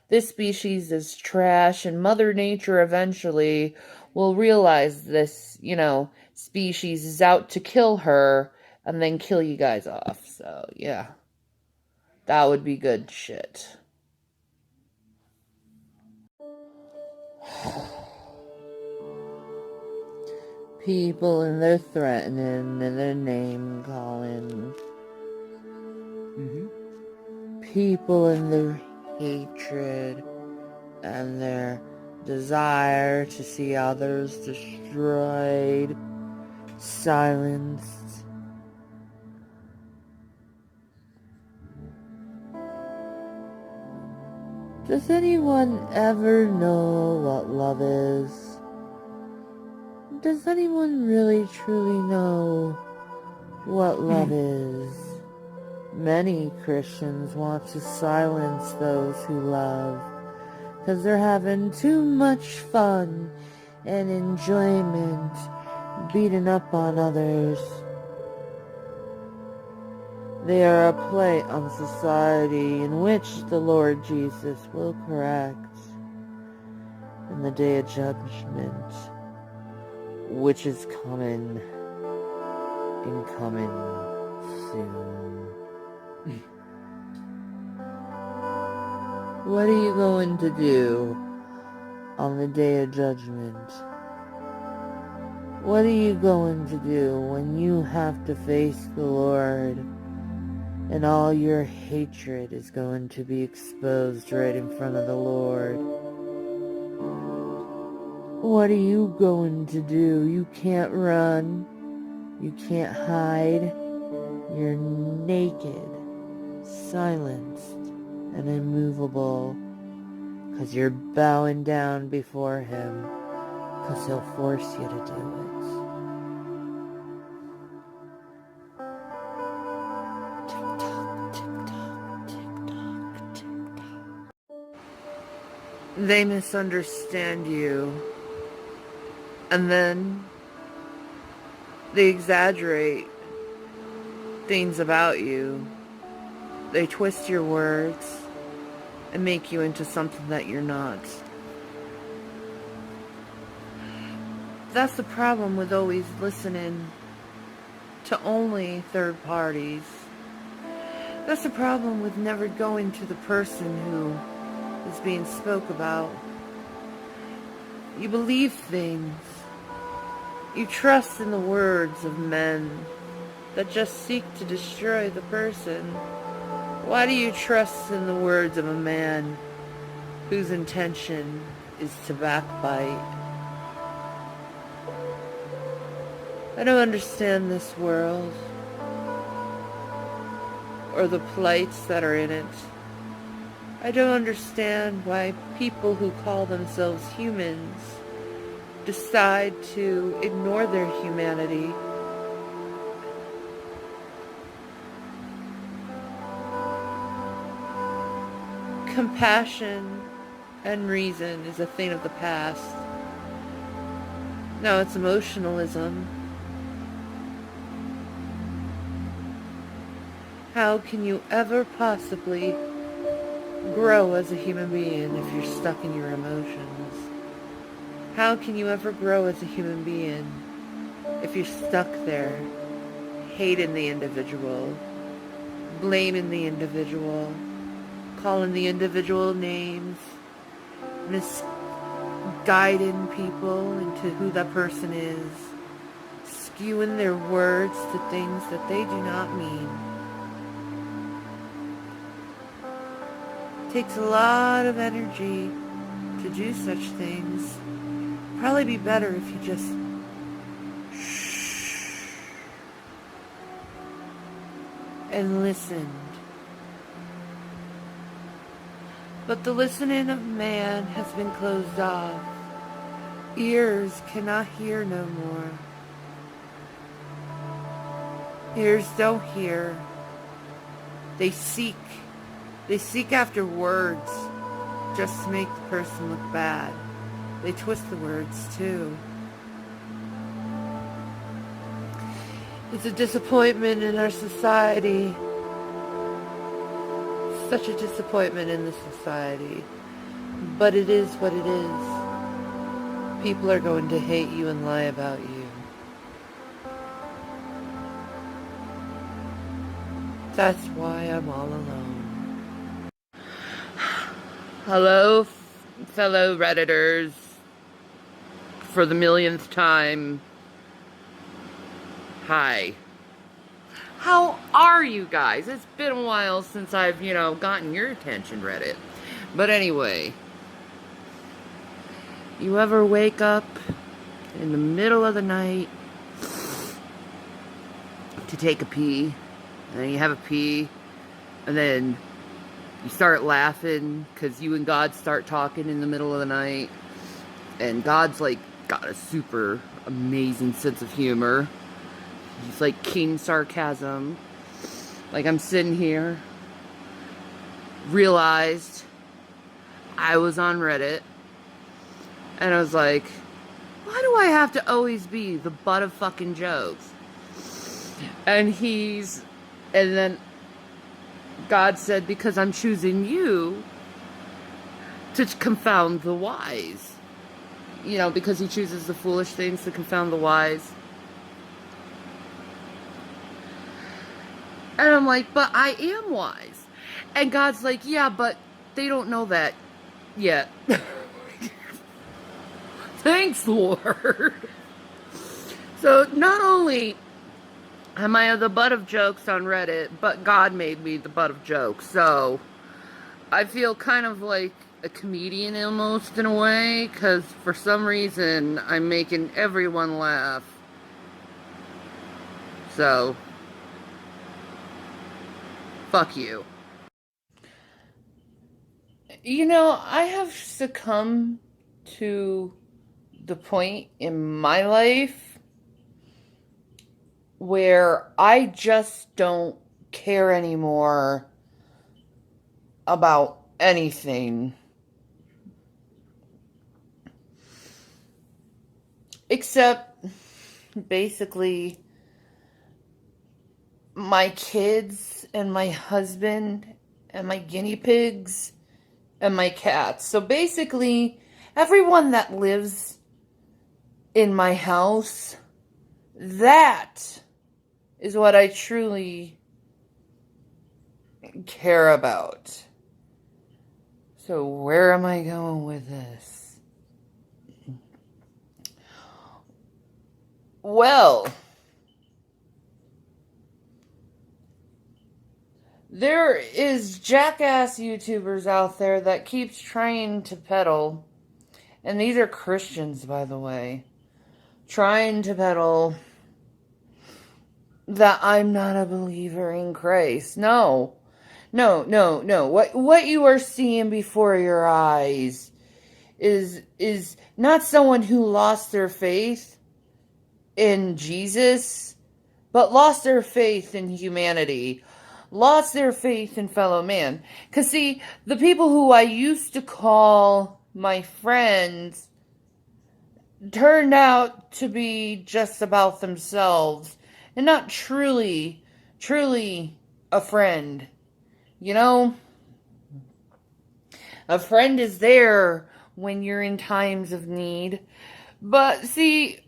This species is trash, and Mother Nature eventually will realize this, species is out to kill her and then kill you guys off. So, yeah. That would be good shit. People and their threatening and their name calling. People and their hatred and their desire to see others destroyed, silenced. Does anyone ever know what love is? Does anyone really truly know what love is? Many Christians want to silence those who love, because they're having too much fun and enjoyment beating up on others. They are a play on society in which the Lord Jesus will correct in the day of judgment, which is coming and coming soon. What are you going to do on the day of judgment? What are you going to do when you have to face the Lord and all your hatred is going to be exposed right in front of the Lord? What are you going to do? You can't run. You can't hide. You're naked, silenced, and immovable, 'cause you're bowing down before him, 'cause he'll force you to do it. Tick-tock, tick-tock, tick-tock, tick-tock. They misunderstand you, and then they exaggerate things about you. They twist your words and make you into something that you're not. That's the problem with always listening to only third parties. That's the problem with never going to the person who is being spoke about. You believe things. You trust in the words of men that just seek to destroy the person. Why do you trust in the words of a man whose intention is to backbite? I don't understand this world or the plights that are in it. I don't understand why people who call themselves humans decide to ignore their humanity. Compassion and reason is a thing of the past. Now it's emotionalism. How can you ever possibly grow as a human being if you're stuck in your emotions? How can you ever grow as a human being if you're stuck there, hating the individual, blaming the individual, calling the individual names, misguiding people into who that person is, skewing their words to things that they do not mean? It takes a lot of energy to do such things. Probably be better if you just shh and listened. But the listening of man has been closed off. Ears cannot hear no more. Ears don't hear. They seek. They seek after words just to make the person look bad. They twist the words too. It's a disappointment in our society. Such a disappointment in this society. But it is what it is. People are going to hate you and lie about you. That's why I'm all alone. Hello, fellow Redditors. For the millionth time. Hi. How are you guys? It's been a while since I've, gotten your attention, Reddit. But anyway, you ever wake up in the middle of the night to take a pee, and then you have a pee, and then you start laughing because you and God start talking in the middle of the night, and God's like got a super amazing sense of humor. He's like king sarcasm. Like I'm sitting here, realized I was on Reddit, and I was like, why do I have to always be the butt of fucking jokes? And then God said, because I'm choosing you to confound the wise. Because he chooses the foolish things to confound the wise. And I'm like, but I am wise. And God's like, yeah, but they don't know that yet. Thanks, Lord. So not only am I the butt of jokes on Reddit, but God made me the butt of jokes. So I feel kind of like a comedian almost in a way, because for some reason I'm making everyone laugh. So fuck you. You know, I have succumbed to the point in my life where I just don't care anymore about anything. Except, basically, my kids and my husband and my guinea pigs and my cats. So basically, everyone that lives in my house, that is what I truly care about. So where am I going with this? Well, there is jackass YouTubers out there that keeps trying to peddle, and these are Christians, by the way, trying to peddle that I'm not a believer in Christ. No. What you are seeing before your eyes is not someone who lost their faith in Jesus, but lost their faith in humanity, lost their faith in fellow man. Because, see, the people who I used to call my friends turned out to be just about themselves and not truly a friend. You know, a friend is there when you're in times of need. But see,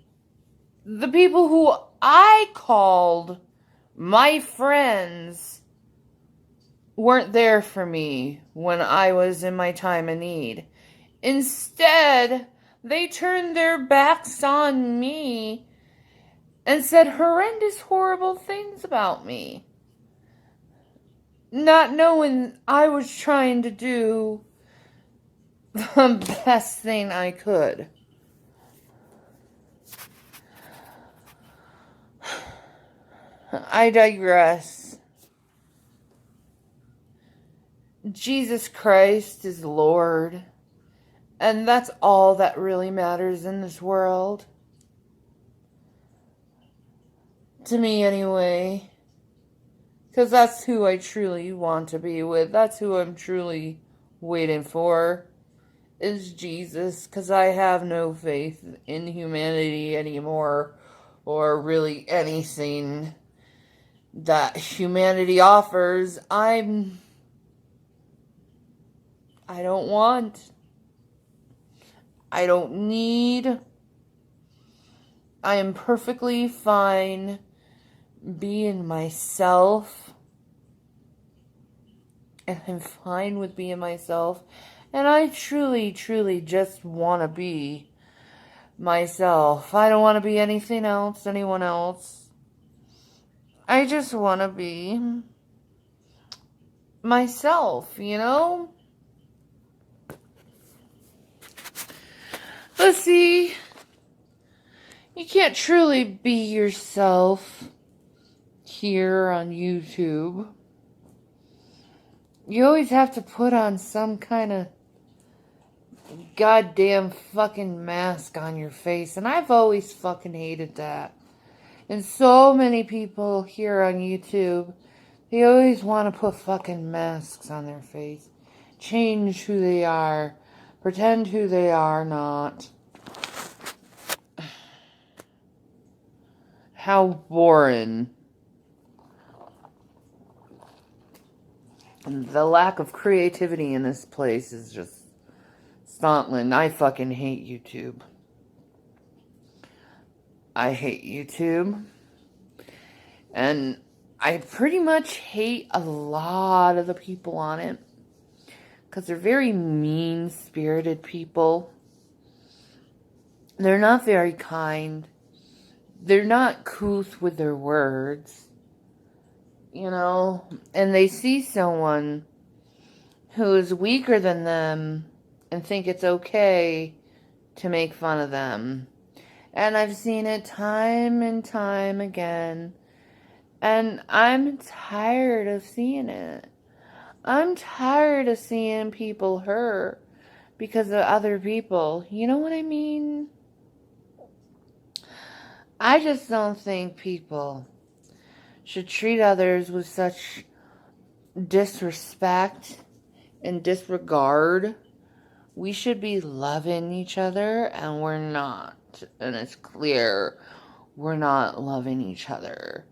the people who I called my friends weren't there for me when I was in my time of need. Instead, they turned their backs on me and said horrendous, horrible things about me. Not knowing I was trying to do the best thing I could. I digress. Jesus Christ is Lord, and that's all that really matters in this world. To me, anyway. Because that's who I truly want to be with. That's who I'm truly waiting for, is Jesus. Because I have no faith in humanity anymore, or really anything that humanity offers. I don't want. I don't need. I am perfectly fine being myself. And I'm fine with being myself. And I truly just want to be myself. I don't want to be anything else, anyone else. I just want to be myself, you know? But see, you can't truly be yourself here on YouTube. You always have to put on some kind of goddamn fucking mask on your face. And I've always fucking hated that. And so many people here on YouTube, they always want to put fucking masks on their face. Change who they are. Pretend who they are not. How boring. And the lack of creativity in this place is just startling. I fucking hate YouTube. I hate YouTube. And I pretty much hate a lot of the people on it. Because they're very mean-spirited people. They're not very kind. They're not couth with their words. You know, and they see someone who is weaker than them and think it's okay to make fun of them. And I've seen it time and time again. And I'm tired of seeing it. I'm tired of seeing people hurt because of other people. You know what I mean? I just don't think people should treat others with such disrespect and disregard. We should be loving each other, and we're not. And it's clear we're not loving each other.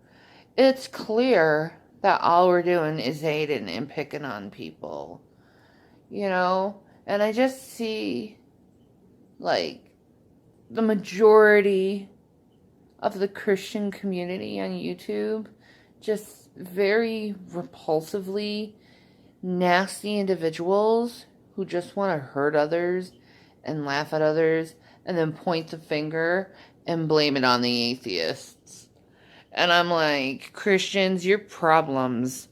It's clear that all we're doing is hating and picking on people. You know? And I just see, like, the majority of the Christian community on YouTube just very repulsively nasty individuals who just want to hurt others and laugh at others and then point the finger and blame it on the atheists. And I'm like, Christians, your problems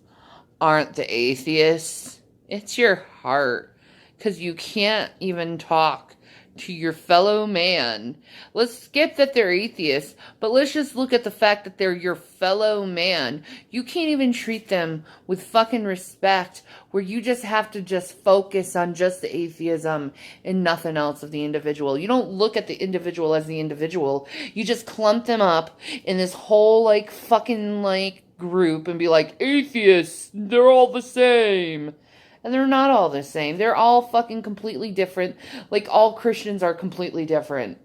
aren't the atheists. It's your heart. Because you can't even talk to your fellow man. Let's skip that they're atheists, but let's just look at the fact that they're your fellow man. You can't even treat them with fucking respect, where you just have to just focus on just the atheism and nothing else of the individual. You don't look at the individual as the individual. You just clump them up in this whole like fucking like group and be like, atheists, they're all the same. And they're not all the same. They're all fucking completely different. Like all Christians are completely different.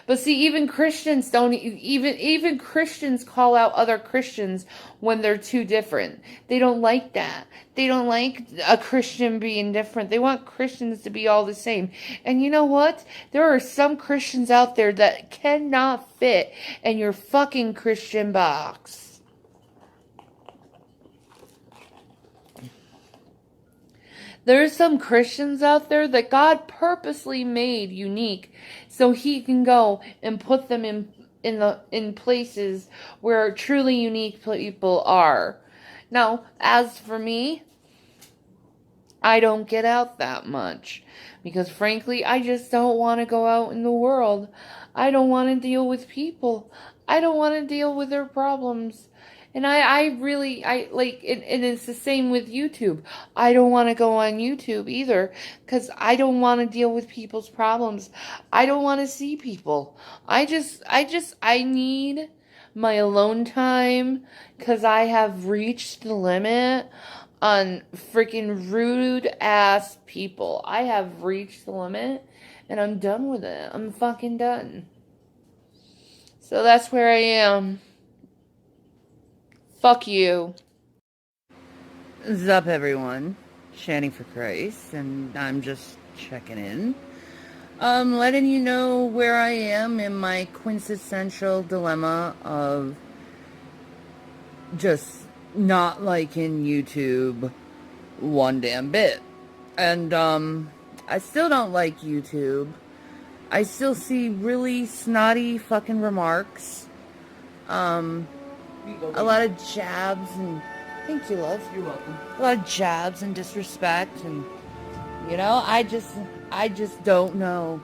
But see, even Christians don't even Christians call out other Christians when they're too different. They don't like that. They don't like a Christian being different. They want Christians to be all the same. And you know what? There are some Christians out there that cannot fit in your fucking Christian box. There's some Christians out there that God purposely made unique so he can go and put them in places where truly unique people are. Now, as for me, I don't get out that much because frankly, I just don't want to go out in the world. I don't want to deal with people. I don't want to deal with their problems. And I really, like, and it's the same with YouTube. I don't want to go on YouTube either because I don't want to deal with people's problems. I don't want to see people. I need my alone time because I have reached the limit on freaking rude ass people. I have reached the limit and I'm done with it. I'm fucking done. So that's where I am. Fuck you. What's up, everyone? Shanny for Christ, and I'm just checking in. Letting you know where I am in my quintessential dilemma of just not liking YouTube one damn bit. And, I still don't like YouTube. I still see really snotty fucking remarks. A lot of jabs and... Thank you, love. You're welcome. A lot of jabs and disrespect and... You know, I just don't know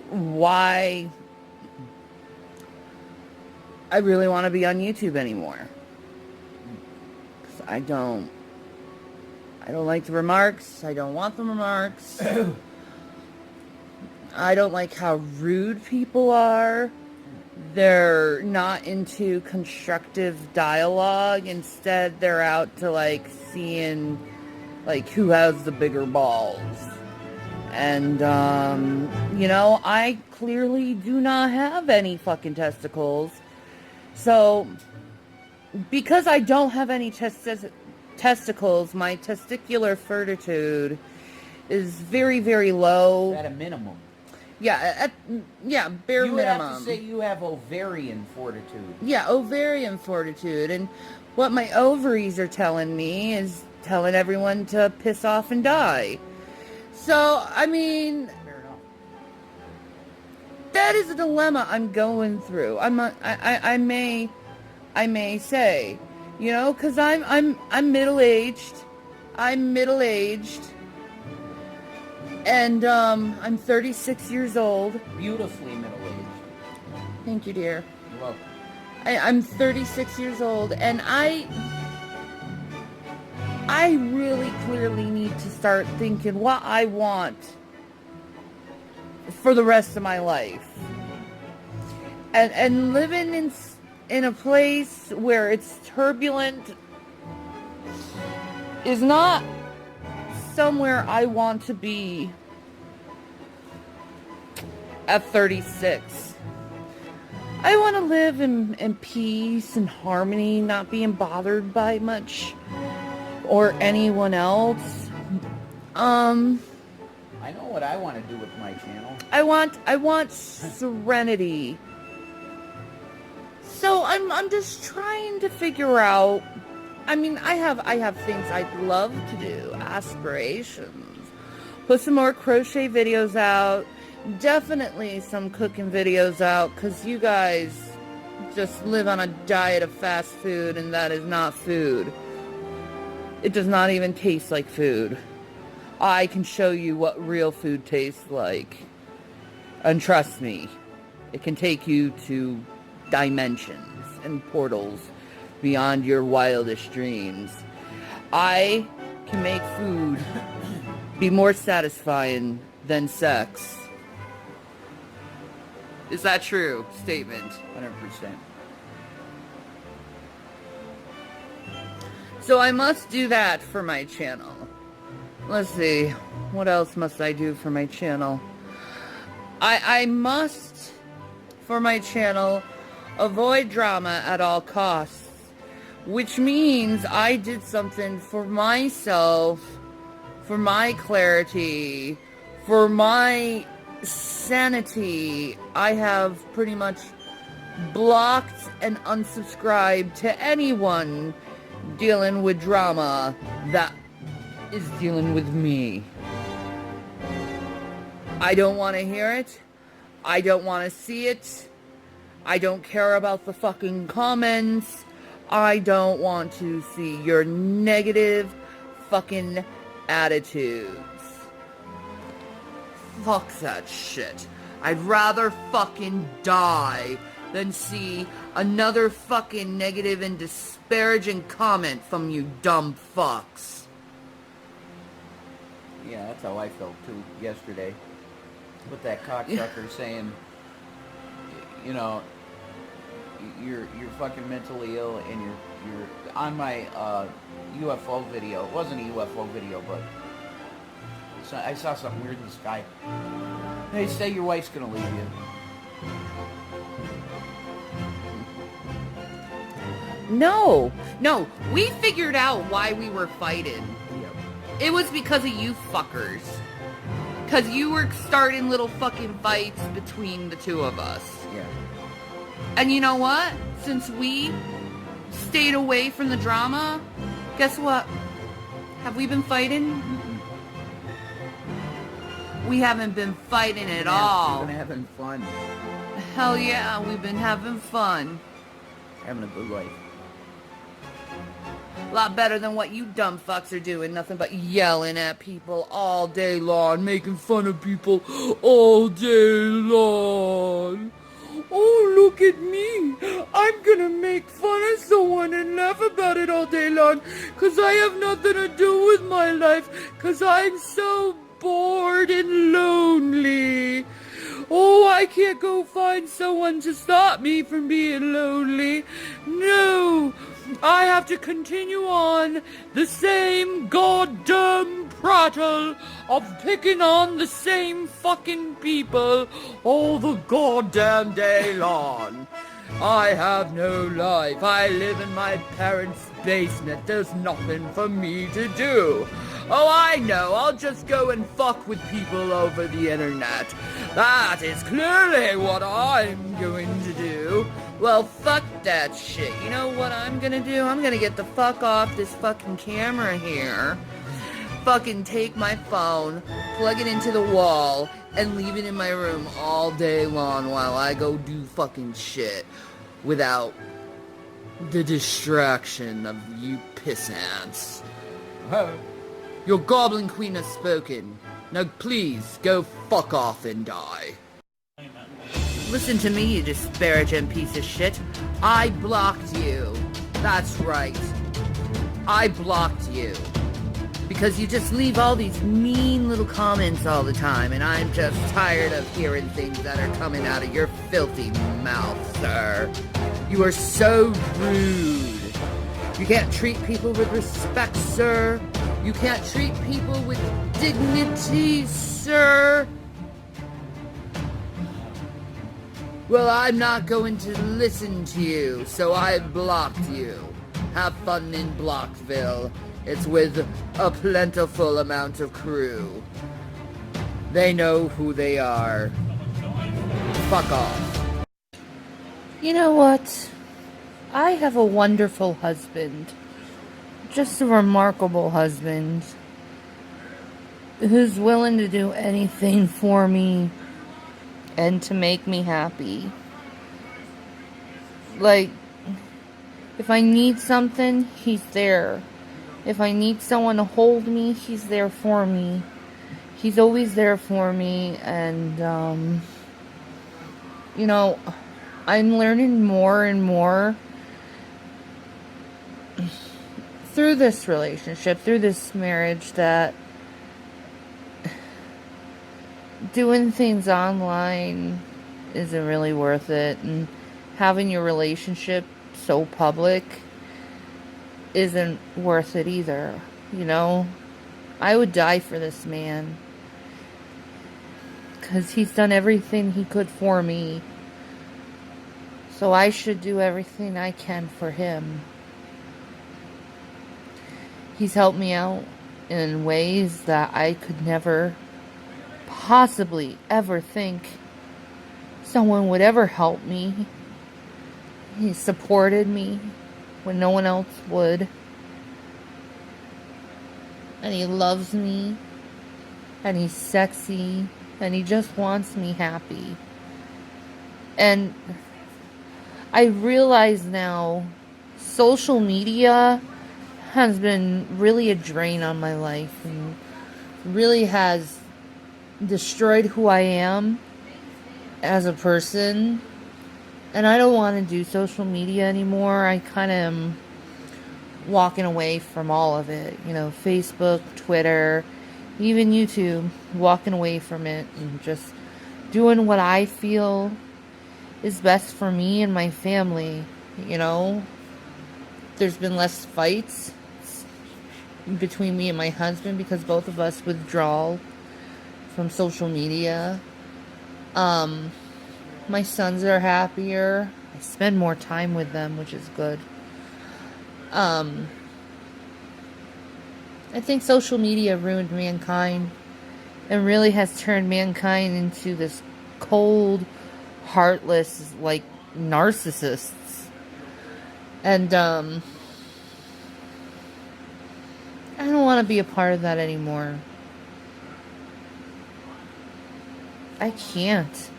why I really want to be on YouTube anymore. 'Cause I don't like the remarks. I don't want the remarks. I don't like how rude people are. They're not into constructive dialogue. Instead, they're out to, like, seeing, like, who has the bigger balls. And, you know, I clearly do not have any fucking testicles. So, because I don't have any testicles, my testicular fortitude is very, very low. At a minimum. Yeah, bare minimum. You have to say you have ovarian fortitude. Yeah, ovarian fortitude. And what my ovaries are telling me is telling everyone to piss off and die. So, I mean, Fair enough. that is a dilemma I'm going through. I may say, you know, because I'm middle-aged. I'm middle-aged. And, I'm 36 years old. Beautifully middle-aged. Thank you, dear. You're welcome. I'm 36 years old, and I really clearly need to start thinking what I want for the rest of my life. And living in a place where it's turbulent is not somewhere I want to be at 36. I want to live in peace and harmony, not being bothered by much or anyone else. I know what I want to do with my channel. I want serenity. So I'm just trying to figure out. I mean, I have things I'd love to do, aspirations. Put some more crochet videos out. Definitely some cooking videos out, because you guys just live on a diet of fast food, and that is not food. It does not even taste like food. I can show you what real food tastes like. And trust me, it can take you to dimensions and portals beyond your wildest dreams. I can make food be more satisfying than sex. Is that true statement? 100%. So I must do that for my channel. Let's see. What else must I do for my channel? I must, for my channel, avoid drama at all costs. Which means I did something for myself, for my clarity, for my sanity. I have pretty much blocked and unsubscribed to anyone dealing with drama that is dealing with me. I don't want to hear it. I don't want to see it. I don't care about the fucking comments. I don't want to see your negative fucking attitudes. Fuck that shit. I'd rather fucking die than see another fucking negative and disparaging comment from you dumb fucks. Yeah, that's how I felt too yesterday. With that cocksucker saying, you know, you're fucking mentally ill, and you're on my UFO video. It wasn't a UFO video, but I saw something weird in the sky. They say your wife's gonna leave you. No, we figured out why we were fighting. Yep. It was because of you fuckers. Because you were starting little fucking fights between the two of us. Yeah. And you know what? Since we stayed away from the drama, guess what? Have we been fighting? We haven't been fighting at all. We've been having fun. Hell yeah, we've been having fun. Having a good life. A lot better than what you dumb fucks are doing. Nothing but yelling at people all day long, making fun of people all day long. Oh, look at me. I'm gonna make fun of someone and laugh about it all day long, 'cause I have nothing to do with my life, 'cause I'm so bored and lonely. Oh, I can't go find someone to stop me from being lonely. No, I have to continue on the same goddamn prattle of picking on the same fucking people all the goddamn day long. I have no life. I live in my parents' basement. There's nothing for me to do. Oh, I know. I'll just go and fuck with people over the internet. That is clearly what I'm going to do. Well, fuck that shit. You know what I'm gonna do? I'm gonna get the fuck off this fucking camera here. Fucking take my phone, plug it into the wall, and leave it in my room all day long while I go do fucking shit without the distraction of you pissants. Your Goblin Queen has spoken. Now please, go fuck off and die. Listen to me, you disparaging piece of shit. I blocked you. That's right. I blocked you. Because you just leave all these mean little comments all the time, and I'm just tired of hearing things that are coming out of your filthy mouth, sir. You are so rude. You can't treat people with respect, sir. You can't treat people with dignity, sir. Well, I'm not going to listen to you, so I blocked you. Have fun in Blockville. It's with a plentiful amount of crew. They know who they are. Fuck off. You know what? I have a wonderful husband. Just a remarkable husband. Who's willing to do anything for me and to make me happy. Like, if I need something, he's there. If I need someone to hold me, he's there for me. He's always there for me, and, you know, I'm learning more and more through this relationship, through this marriage, that doing things online isn't really worth it, and having your relationship so public isn't worth it either, you know? I would die for this man, because he's done everything he could for me, so I should do everything I can for him. He's helped me out in ways that I could never possibly ever think someone would ever help me. He supported me when no one else would. And he loves me. And he's sexy. And he just wants me happy. And I realize now, social media has been really a drain on my life. And really has destroyed who I am as a person. And I don't want to do social media anymore. I kind of am walking away from all of it. You know, Facebook, Twitter, even YouTube. Walking away from it and just doing what I feel is best for me and my family. You know, there's been less fights between me and my husband because both of us withdraw from social media. My sons are happier. I spend more time with them, which is good. I think social media ruined mankind and really has turned mankind into this cold, heartless, like, narcissists. And, I don't want to be a part of that anymore. I can't.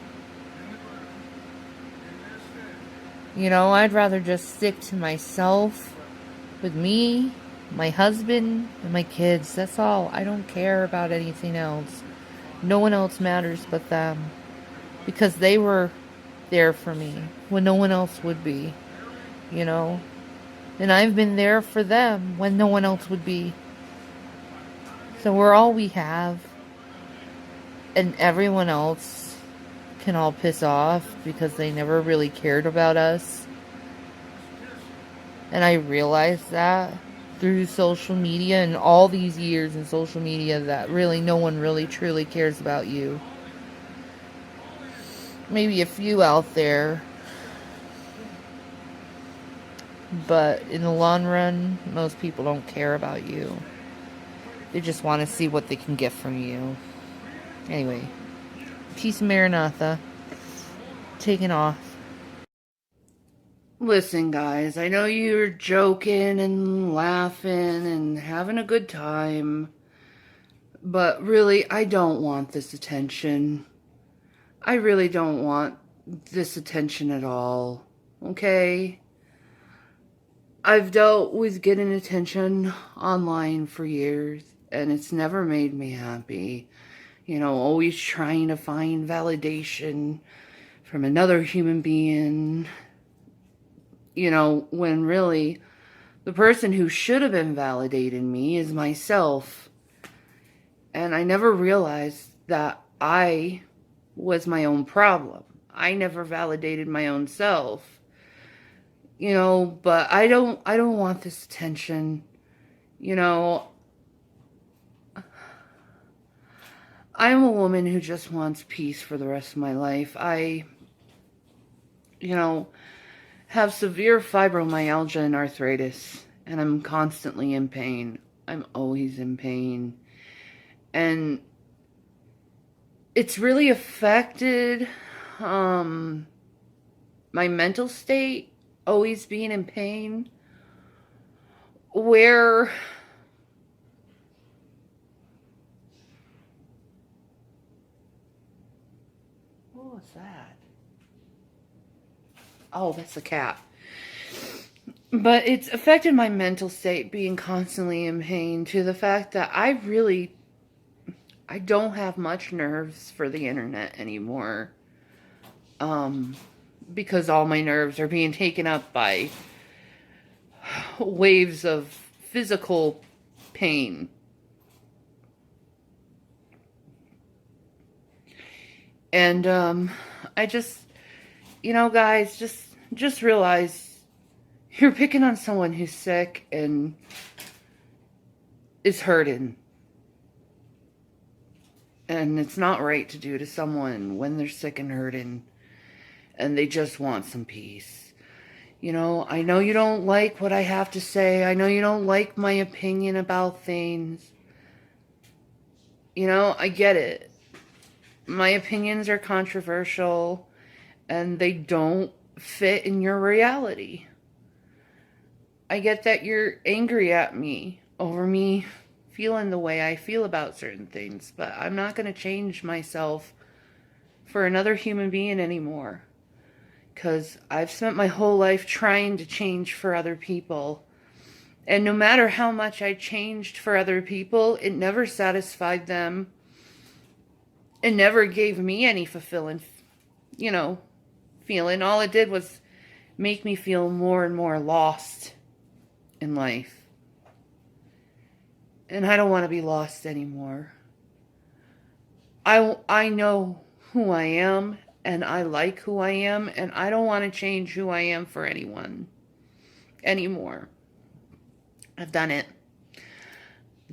You know, I'd rather just stick to myself, with me, my husband, and my kids. That's all. I don't care about anything else. No one else matters but them. Because they were there for me when no one else would be. You know? And I've been there for them when no one else would be. So we're all we have. And everyone else can all piss off because they never really cared about us. And I realized that through social media and all these years in social media that really no one really truly cares about you. Maybe a few out there. But in the long run, most people don't care about you. They just want to see what they can get from you. Anyway. Peace Maranatha. Taking off. Listen, guys, I know you're joking and laughing and having a good time, but really, I don't want this attention. I really don't want this attention at all, okay? I've dealt with getting attention online for years, and it's never made me happy. You know, always trying to find validation from another human being, you know, when really The person who should have been validating me is myself. And I never realized that I was my own problem. I never validated my own self. You know, but I don't want this attention. You know, I'm a woman who just wants peace for the rest of my life. I, you know, have severe fibromyalgia and arthritis, and I'm constantly in pain. I'm always in pain. And it's really affected my mental state, always being in pain, where what was that? Oh, that's the cat. But it's affected my mental state, being constantly in pain, to the fact that I don't have much nerves for the internet anymore. Because all my nerves are being taken up by waves of physical pain. And I just, you know, guys, just realize you're picking on someone who's sick and is hurting. And it's not right to do to someone when they're sick and hurting and they just want some peace. You know, I know you don't like what I have to say. I know you don't like my opinion about things. You know, I get it. My opinions are controversial and they don't fit in your reality. I get that you're angry at me over me feeling the way I feel about certain things, but I'm not going to change myself for another human being anymore. Because I've spent my whole life trying to change for other people. And no matter how much I changed for other people, it never satisfied them. It never gave me any fulfilling, you know, feeling. All it did was make me feel more and more lost in life. And I don't want to be lost anymore. I know who I am, and I like who I am, and I don't want to change who I am for anyone anymore. I've done it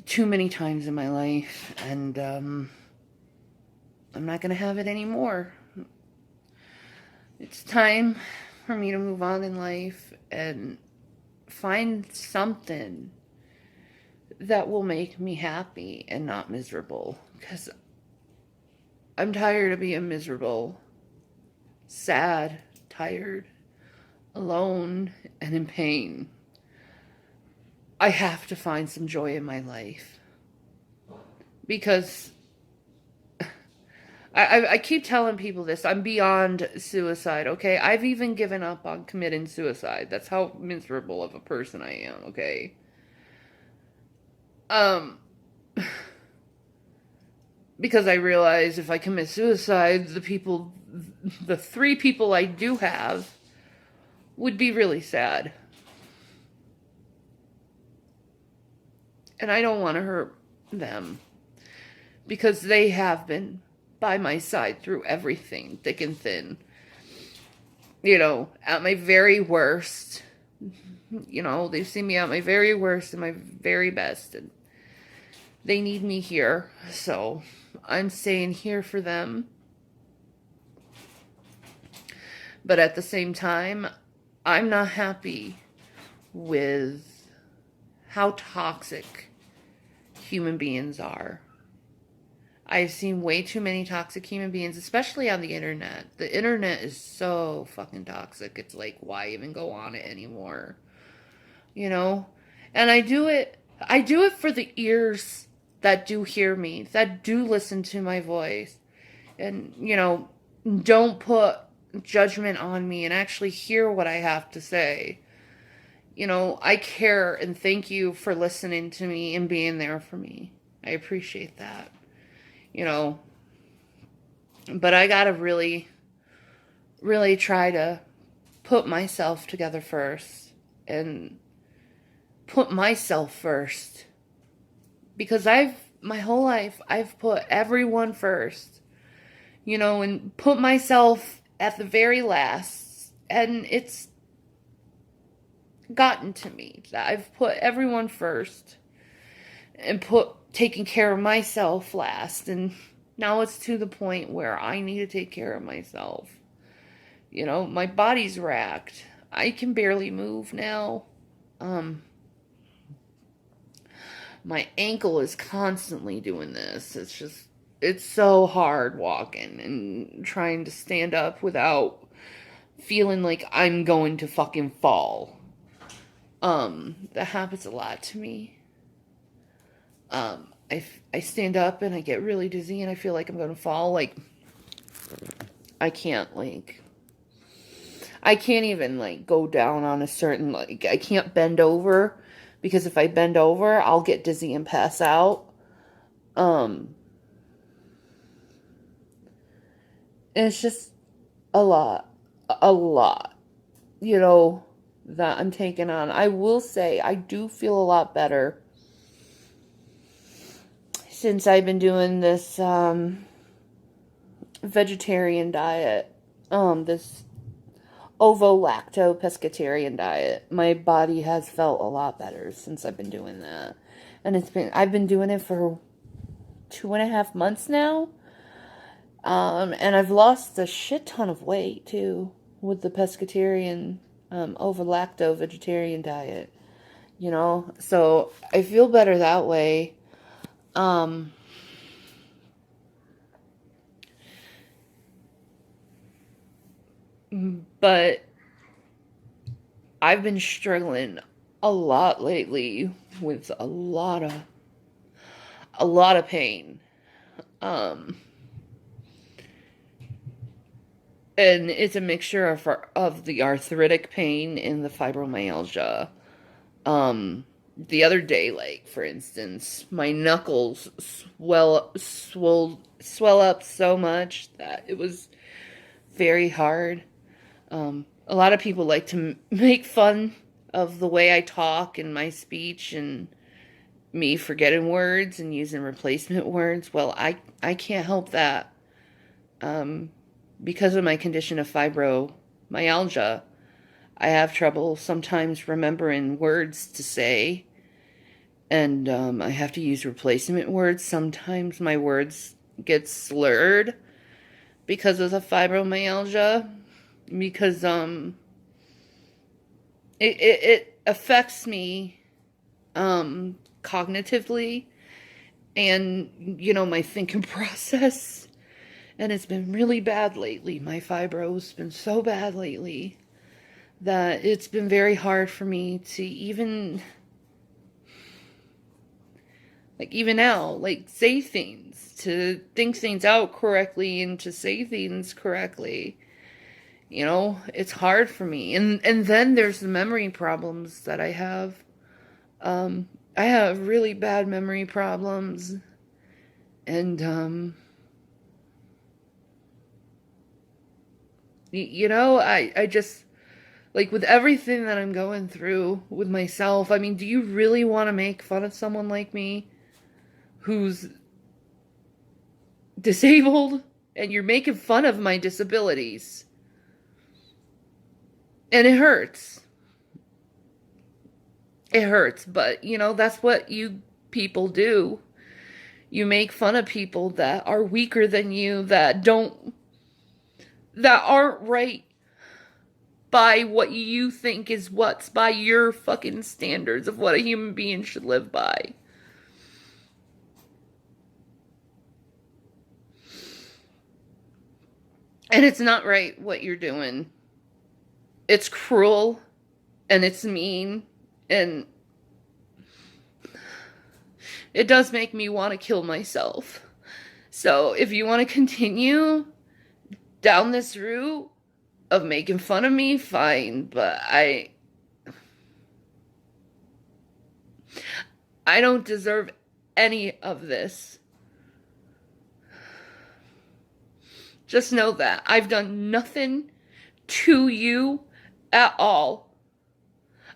too many times in my life, and I'm not going to have it anymore. It's time for me to move on in life and find something that will make me happy and not miserable, because I'm tired of being miserable, sad, tired, alone, and in pain. I have to find some joy in my life. Because I keep telling people this, I'm beyond suicide, okay? I've even given up on committing suicide. That's how miserable of a person I am, okay? Because I realize if I commit suicide, the 3 people I do have would be really sad. And I don't want to hurt them, because they have been by my side through everything, thick and thin. You know, at my very worst. You know, they've seen me at my very worst and my very best, and they need me here. So I'm staying here for them. But at the same time, I'm not happy with how toxic human beings are. I've seen way too many toxic human beings, especially on the internet. The internet is so fucking toxic. It's like, why even go on it anymore? You know? And I do it for the ears that do hear me, that do listen to my voice. And, you know, don't put judgment on me and actually hear what I have to say. You know, I care, and thank you for listening to me and being there for me. I appreciate that. You know, but I gotta really, really try to put myself together first and put myself first. Because my whole life, I've put everyone first. You know, and put myself at the very last. And it's gotten to me that I've put everyone first and taking care of myself last. And now it's to the point where I need to take care of myself. You know, my body's racked. I can barely move now. My ankle is constantly doing this. It's so hard walking and trying to stand up without feeling like I'm going to fucking fall. That happens a lot to me. I stand up and I get really dizzy and I feel like I'm going to fall. Like, I can't even go down on a certain, I can't bend over because if I bend over, I'll get dizzy and pass out. And it's just a lot, you know, that I'm taking on. I will say I do feel a lot better since I've been doing this, vegetarian diet, this ovo-lacto pescatarian diet. My body has felt a lot better since I've been doing that. And I've been doing it for 2.5 months now. And I've lost a shit ton of weight too with the pescatarian, ovo-lacto vegetarian diet. You know, so I feel better that way. But I've been struggling a lot lately with a lot of pain. And it's a mixture of the arthritic pain and the fibromyalgia. The other day, for instance, my knuckles swell up so much that it was very hard. A lot of people like to make fun of the way I talk and my speech and me forgetting words and using replacement words. Well, I can't help that. Because of my condition of fibromyalgia, I have trouble sometimes remembering words to say. And I have to use replacement words. Sometimes my words get slurred because of the fibromyalgia. Because it affects me cognitively and, you know, my thinking process. And it's been really bad lately. My fibro's been so bad lately that it's been very hard for me to even now, say things, to think things out correctly and to say things correctly. You know, it's hard for me. And then there's the memory problems that I have. I have really bad memory problems. And, you know, I just, with everything that I'm going through with myself, I mean, do you really want to make fun of someone like me who's disabled and you're making fun of my disabilities? And it hurts. It hurts, but, you know, that's what you people do. You make fun of people that are weaker than you, that aren't right by what you think is what's by your fucking standards of what a human being should live by. And it's not right what you're doing. It's cruel and it's mean and it does make me want to kill myself. So if you want to continue down this route of making fun of me, fine, but I don't deserve any of this. Just know that I've done nothing to you at all.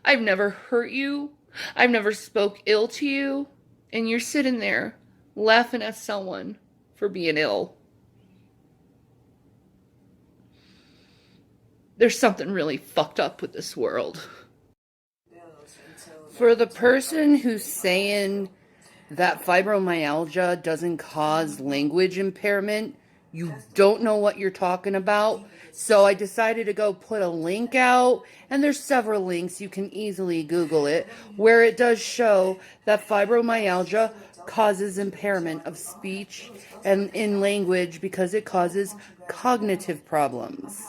I've never hurt you. I've never spoke ill to you, and you're sitting there laughing at someone for being ill. There's something really fucked up with this world. For the person who's saying that fibromyalgia doesn't cause language impairment, you don't know what you're talking about. So I decided to go put a link out, and there's several links, you can easily Google it, where it does show that fibromyalgia causes impairment of speech and in language because it causes cognitive problems.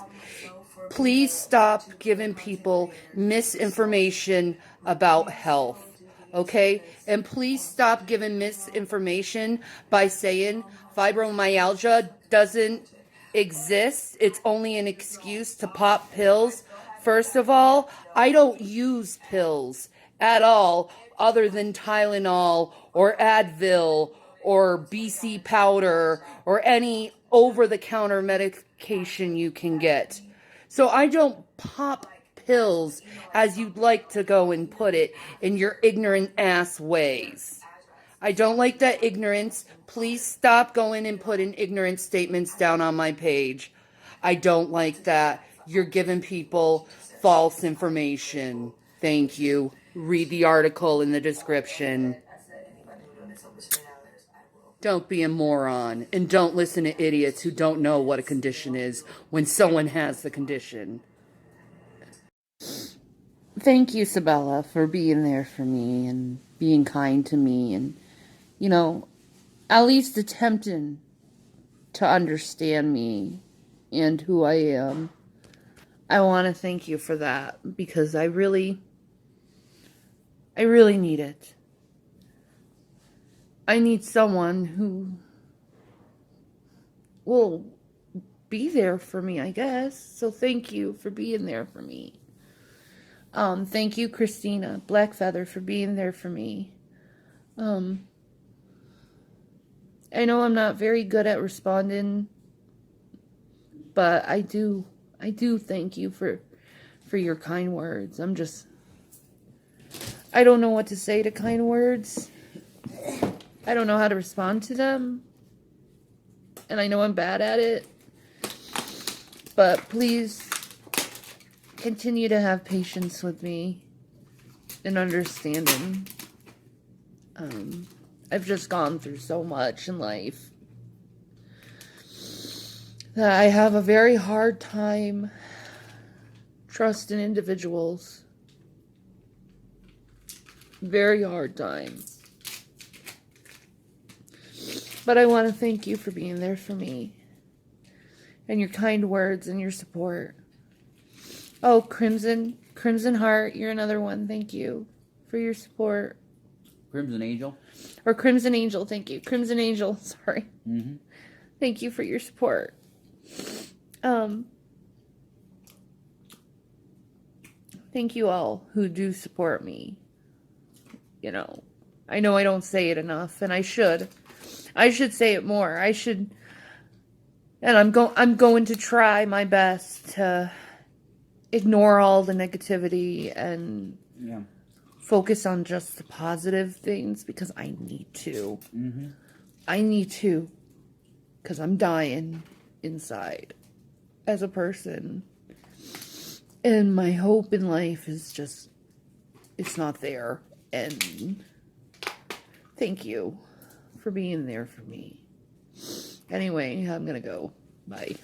Please stop giving people misinformation about health. Okay? And please stop giving misinformation by saying fibromyalgia doesn't exist. It's only an excuse to pop pills. First of all, I don't use pills at all other than Tylenol or Advil or BC powder or any over-the-counter medication you can get. So I don't pop pills as you'd like to go and put it in your ignorant ass ways. I don't like that ignorance. Please stop going and putting ignorant statements down on my page. I don't like that. You're giving people false information. Thank you. Read the article in the description. Don't be a moron, and don't listen to idiots who don't know what a condition is when someone has the condition. Thank you, Sabella, for being there for me and being kind to me and, you know, at least attempting to understand me and who I am. I want to thank you for that because I really need it. I need someone who will be there for me, I guess. So thank you for being there for me. Thank you, Christina Blackfeather, for being there for me. I know I'm not very good at responding, but I do thank you for your kind words. I don't know what to say to kind words. I don't know how to respond to them. And I know I'm bad at it. But please continue to have patience with me and understanding. I've just gone through so much in life that I have a very hard time trusting individuals. Very hard time. But I want to thank you for being there for me. And your kind words and your support. Oh, Crimson Heart, you're another one. Thank you for your support. Crimson Angel? Or Crimson Angel, thank you. Crimson Angel, sorry. Mm-hmm. Thank you for your support. Thank you all who do support me. You know I don't say it enough, and I should. I should say it more. And I'm going to try my best to ignore all the negativity and focus on just the positive things because I need to. Mm-hmm. I need to, because I'm dying inside as a person. And my hope in life is just, it's not there. And thank you for being there for me. Anyway, I'm gonna go. Bye.